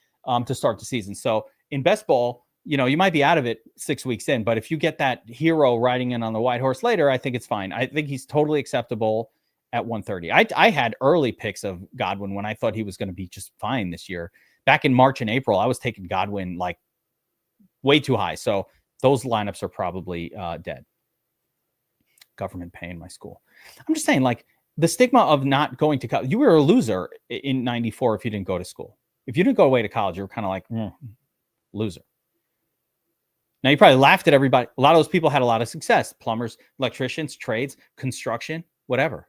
to start the season. So in best ball, you might be out of it 6 weeks in, but if you get that hero riding in on the white horse later, I think it's fine. I think he's totally acceptable at 130. I had early picks of Godwin when I thought he was going to be just fine this year. Back in March and April, I was taking Godwin like way too high. So those lineups are probably dead. Government paying my school. I'm just saying, like, the stigma of not going to college. You were a loser in 94 if you didn't go to school. If you didn't go away to college, you were kind of like, loser. Now, you probably laughed at everybody. A lot of those people had a lot of success. Plumbers, electricians, trades, construction, whatever.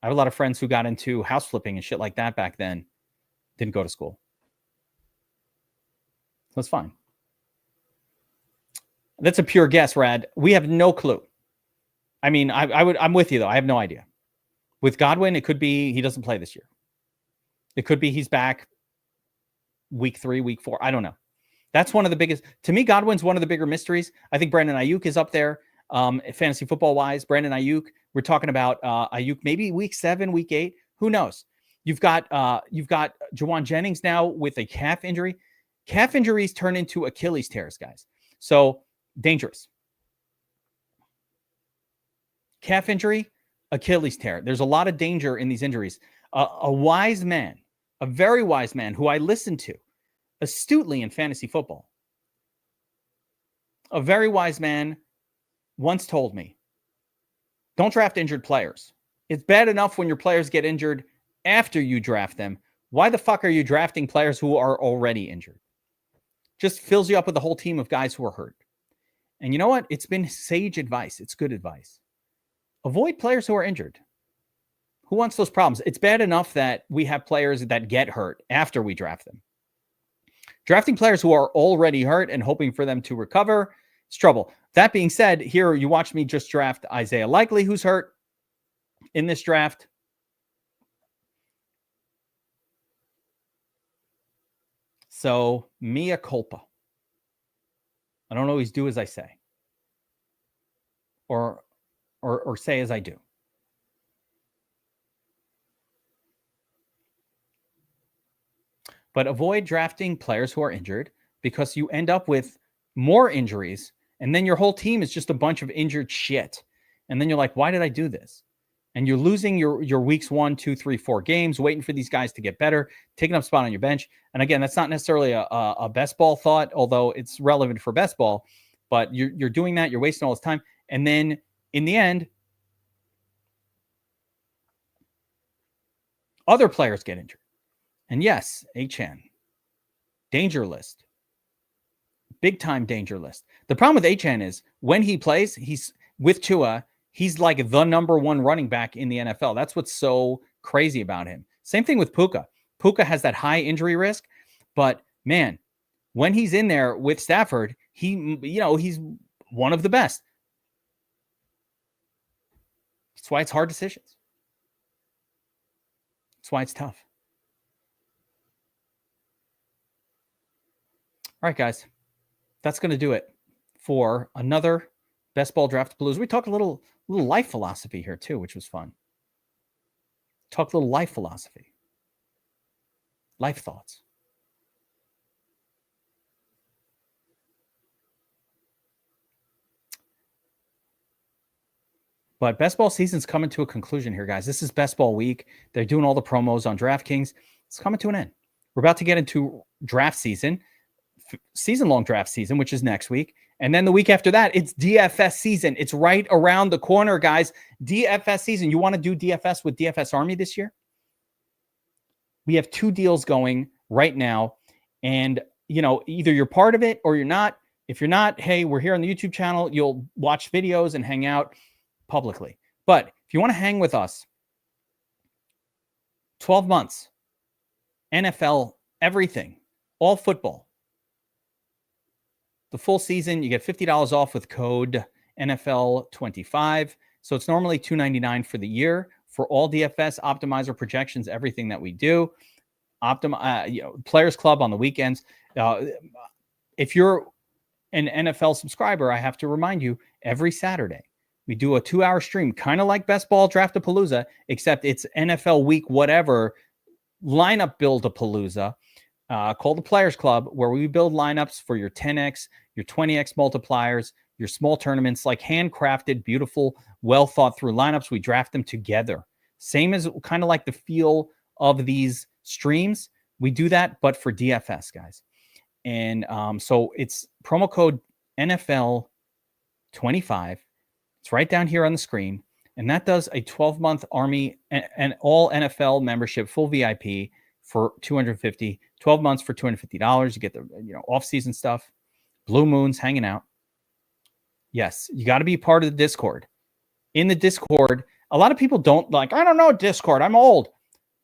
I have a lot of friends who got into house flipping and shit like that back then. Didn't go to school. That's fine. That's a pure guess, Rad. We have no clue. I mean, I'm with you, though. I have no idea. With Godwin, it could be he doesn't play this year. It could be he's back week 3, week 4. I don't know. That's one of the biggest. To me, Godwin's one of the bigger mysteries. I think Brandon Ayuk is up there, fantasy football wise. Brandon Ayuk. We're talking about Ayuk maybe week 7, week 8. Who knows? You've got Jawan Jennings now with a calf injury. Calf injuries turn into Achilles tears, guys. So dangerous. Calf injury, Achilles tear. There's a lot of danger in these injuries. A wise man, a very wise man who I listened to astutely in fantasy football, a very wise man once told me, don't draft injured players. It's bad enough when your players get injured after you draft them. Why the fuck are you drafting players who are already injured? Just fills you up with a whole team of guys who are hurt. And you know what? It's been sage advice. It's good advice. Avoid players who are injured. Who wants those problems? It's bad enough that we have players that get hurt after we draft them. Drafting players who are already hurt and hoping for them to recover, it's trouble. That being said, here you watch me just draft Isaiah Likely, who's hurt in this draft. So, mea culpa. I don't always do as I say. Or say as I do. But avoid drafting players who are injured because you end up with more injuries and then your whole team is just a bunch of injured shit. And then you're like, why did I do this? And you're losing your weeks 1, 2, 3, 4 games, waiting for these guys to get better, taking up spot on your bench. And again, that's not necessarily a best ball thought, although it's relevant for best ball. But you're doing that. You're wasting all this time. And then in the end, other players get injured. And yes, Achane, danger list. Big time danger list. The problem with Achane is when he plays, he's with Tua, he's like the number 1 running back in the NFL. That's what's so crazy about him. Same thing with Puka. Puka has that high injury risk, but man, when he's in there with Stafford, he's one of the best. That's why it's hard decisions. That's why it's tough. All right, guys, that's going to do it for another Best Ball Draft Palooza. We talked a little life philosophy here too, which was fun. Talked a little life philosophy, life thoughts. But best ball season's coming to a conclusion here, guys. This is best ball week. They're doing all the promos on DraftKings. It's coming to an end. We're about to get into draft season. Season-long draft season, which is next week. And then the week after that, it's DFS season. It's right around the corner, guys. DFS season. You want to do DFS with DFS Army this year? We have 2 deals going right now. And, either you're part of it or you're not. If you're not, hey, we're here on the YouTube channel. You'll watch videos and hang out publicly. But if you want to hang with us, 12 months, NFL, everything, all football. The full season, you get $50 off with code NFL25. So it's normally $299 for the year for all DFS, optimizer, projections, everything that we do. Players Club on the weekends. If you're an NFL subscriber, I have to remind you, every Saturday, we do a 2-hour stream, kind of like Best Ball Draft-A-Palooza, except it's NFL week, whatever, lineup build-a-palooza. Called the Players Club, where we build lineups for your 10x, your 20x multipliers, your small tournaments, like handcrafted, beautiful, well thought through lineups. We draft them together. Same as kind of like the feel of these streams. We do that, but for DFS, guys. And so it's promo code NFL25. It's right down here on the screen. And that does a 12-month Army and all NFL membership, full VIP for $250, 12 months for $250. You get the off-season stuff, Blue Moons, hanging out. Yes, you got to be part of the Discord. In the Discord, a lot of people don't I don't know Discord. I'm old.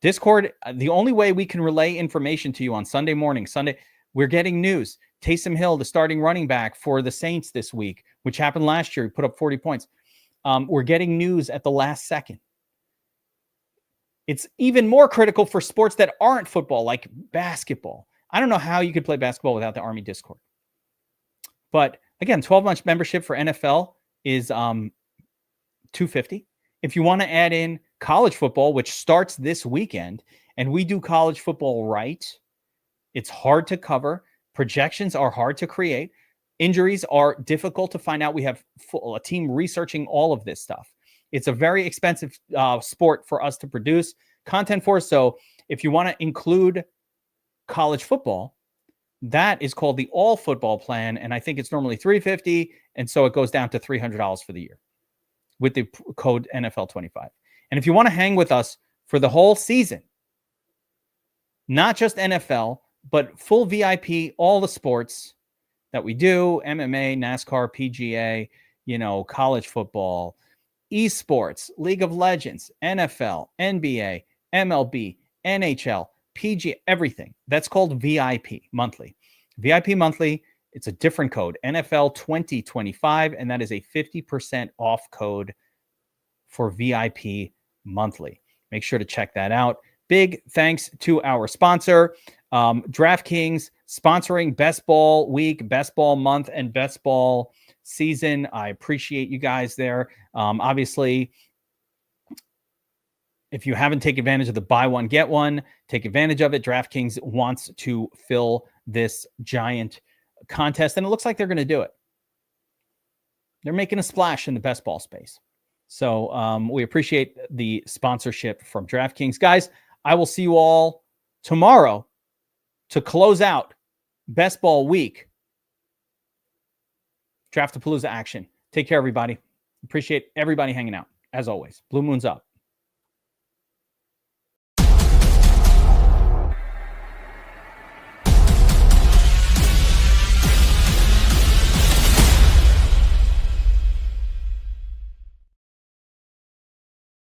Discord, the only way we can relay information to you on Sunday morning, we're getting news. Taysom Hill, the starting running back for the Saints this week, which happened last year. He put up 40 points. We're getting news at the last second. It's even more critical for sports that aren't football, like basketball. I don't know how you could play basketball without the Army Discord. But again, 12-month membership for NFL is $250. If you want to add in college football, which starts this weekend, and we do college football right, it's hard to cover. Projections are hard to create. Injuries are difficult to find out. We have a team researching all of this stuff. It's a very expensive sport for us to produce content for. So if you want to include college football, that is called the all football plan. And I think it's normally $350. And so it goes down to $300 for the year with the code NFL25. And if you want to hang with us for the whole season, not just NFL, but full VIP, all the sports that we do, MMA, NASCAR, PGA, college football, esports, League of Legends, NFL, NBA, MLB, NHL, PGA, everything. That's called VIP monthly. VIP monthly, it's a different code, NFL 2025, and that is a 50% off code for VIP monthly. Make sure to check that out. Big thanks to our sponsor, DraftKings, sponsoring Best Ball Week, Best Ball Month, and Best Ball Season. I appreciate you guys there. Obviously, if you haven't taken advantage of the buy one, get one, take advantage of it. DraftKings wants to fill this giant contest, and it looks like they're going to do it. They're making a splash in the best ball space. So we appreciate the sponsorship from DraftKings. Guys, I will see you all tomorrow to close out Best Ball Week. Draftapalooza action. Take care, everybody. Appreciate everybody hanging out. As always, Blue Moon's up.